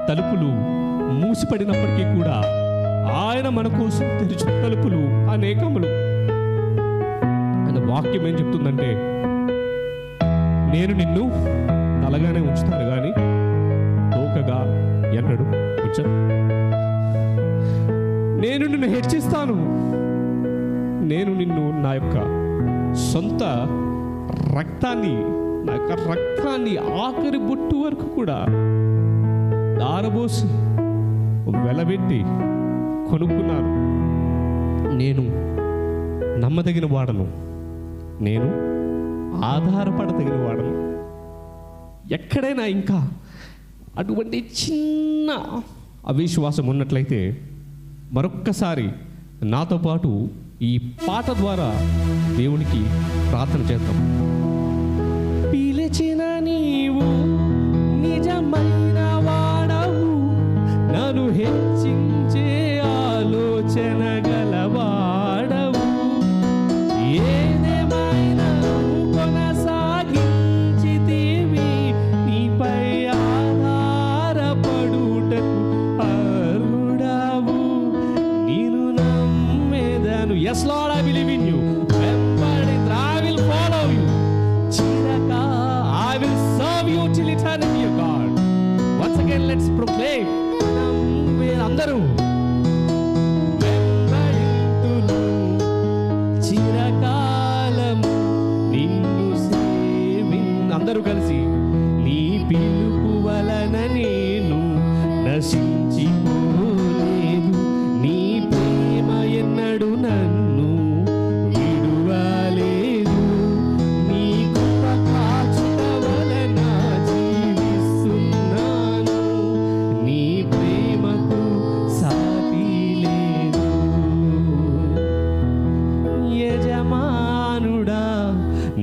తలుపులు మూసిపడినప్పటికీ కూడా ఆయన మన కోసం తెరుచు తలుపులు అనేకములు. ఆయన వాక్యం ఏం చెప్తుందంటే, నేను నిన్ను తలగానే ఉంచుతాను కానీ తోకగా ఎన్నడు ఉంచను. నేను నిన్ను హెచ్చిస్తాను, నేను నిన్ను నా యొక్క సొంత రక్తాన్ని, నా యొక్క రక్తాన్ని ఆఖరి బొట్టు వరకు కూడా దారబోసి వెలబెట్టి కొనుక్కున్నాను. నేను నమ్మదగిన వాడను, నేను ఆధారపడదగిన వాడను. ఎక్కడైనా ఇంకా అటువంటి చిన్న అవిశ్వాసం ఉన్నట్లయితే మరొక్కసారి నాతో పాటు ఈ పాట ద్వారా దేవునికి ప్రార్థన చేద్దాం. పిలిచిన నీవు నిజమైన వాడవు, నన్ను హెచ్చించే ఆలోచన గలవాడవు. ఏదేమైనా కొనసాగించితివి, నీపై ఆధారపడుటకు అర్హుడవు. నిన్ను నమ్మెదను. Yes Lord, I believe in you. I will follow you. Chiraka, I will serve you till eternity, O God. Once again, let's proclaim. అందరూ వెంబడింతును, చిరకాలము నిన్ను అందరూ కలిసి, నీ పిలుపు వలన నేను నశించిపోలేదు, నీ ప్రేమ ఎన్నడు నన్ను విడువలేదు, నీ కృప కాచుట వలన జీవిస్తున్నాను, నీ ప్రేమకు సాటి లేదు. యజమానుడా,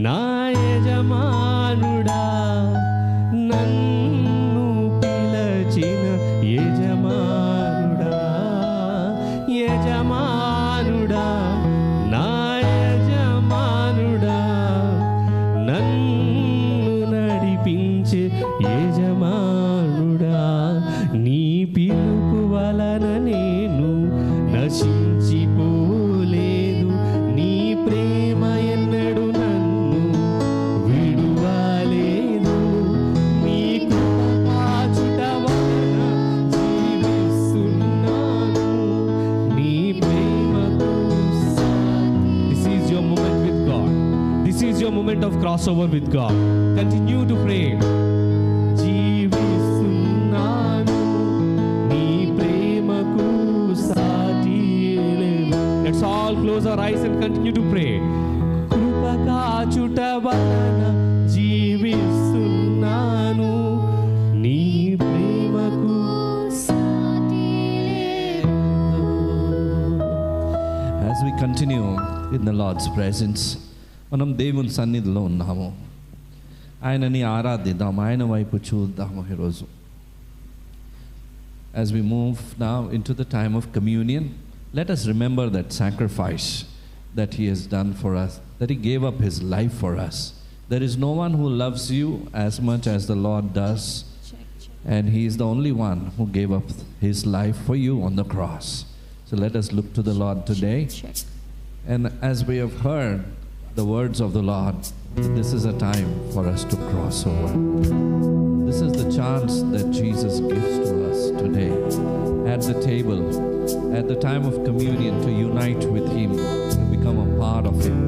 నా యజమానుడా, నన్ను పిలచిన యజమానుడా, యజమానుడా, your moment of crossover with God. Continue to pray. జీవిస్తున్నాను నీ ప్రేమకు సాటి లేదు. Let's all close our eyes and continue to pray. కృప కాచుట వలన జీవిస్తున్నాను నీ ప్రేమకు సాటి లేదు. As we continue in the Lord's presence, మనం దేవుని సన్నిధిలో ఉన్నాము. ఆయనని ఆరాధిద్దాం, ఆయన వైపు చూద్దాము ఈరోజు. As we move now into the time of communion, let us remember that sacrifice that He has done for us, that He gave up His life for us. There is no one who loves you as much as the Lord does, and He is the only one who gave up His life for you on the cross. So let us look to the Lord today. And as we have heard the words of the Lord, this is a time for us to cross over. This is the chance that Jesus gives to us today at the table, at the time of communion, to unite with Him, to become a part of Him.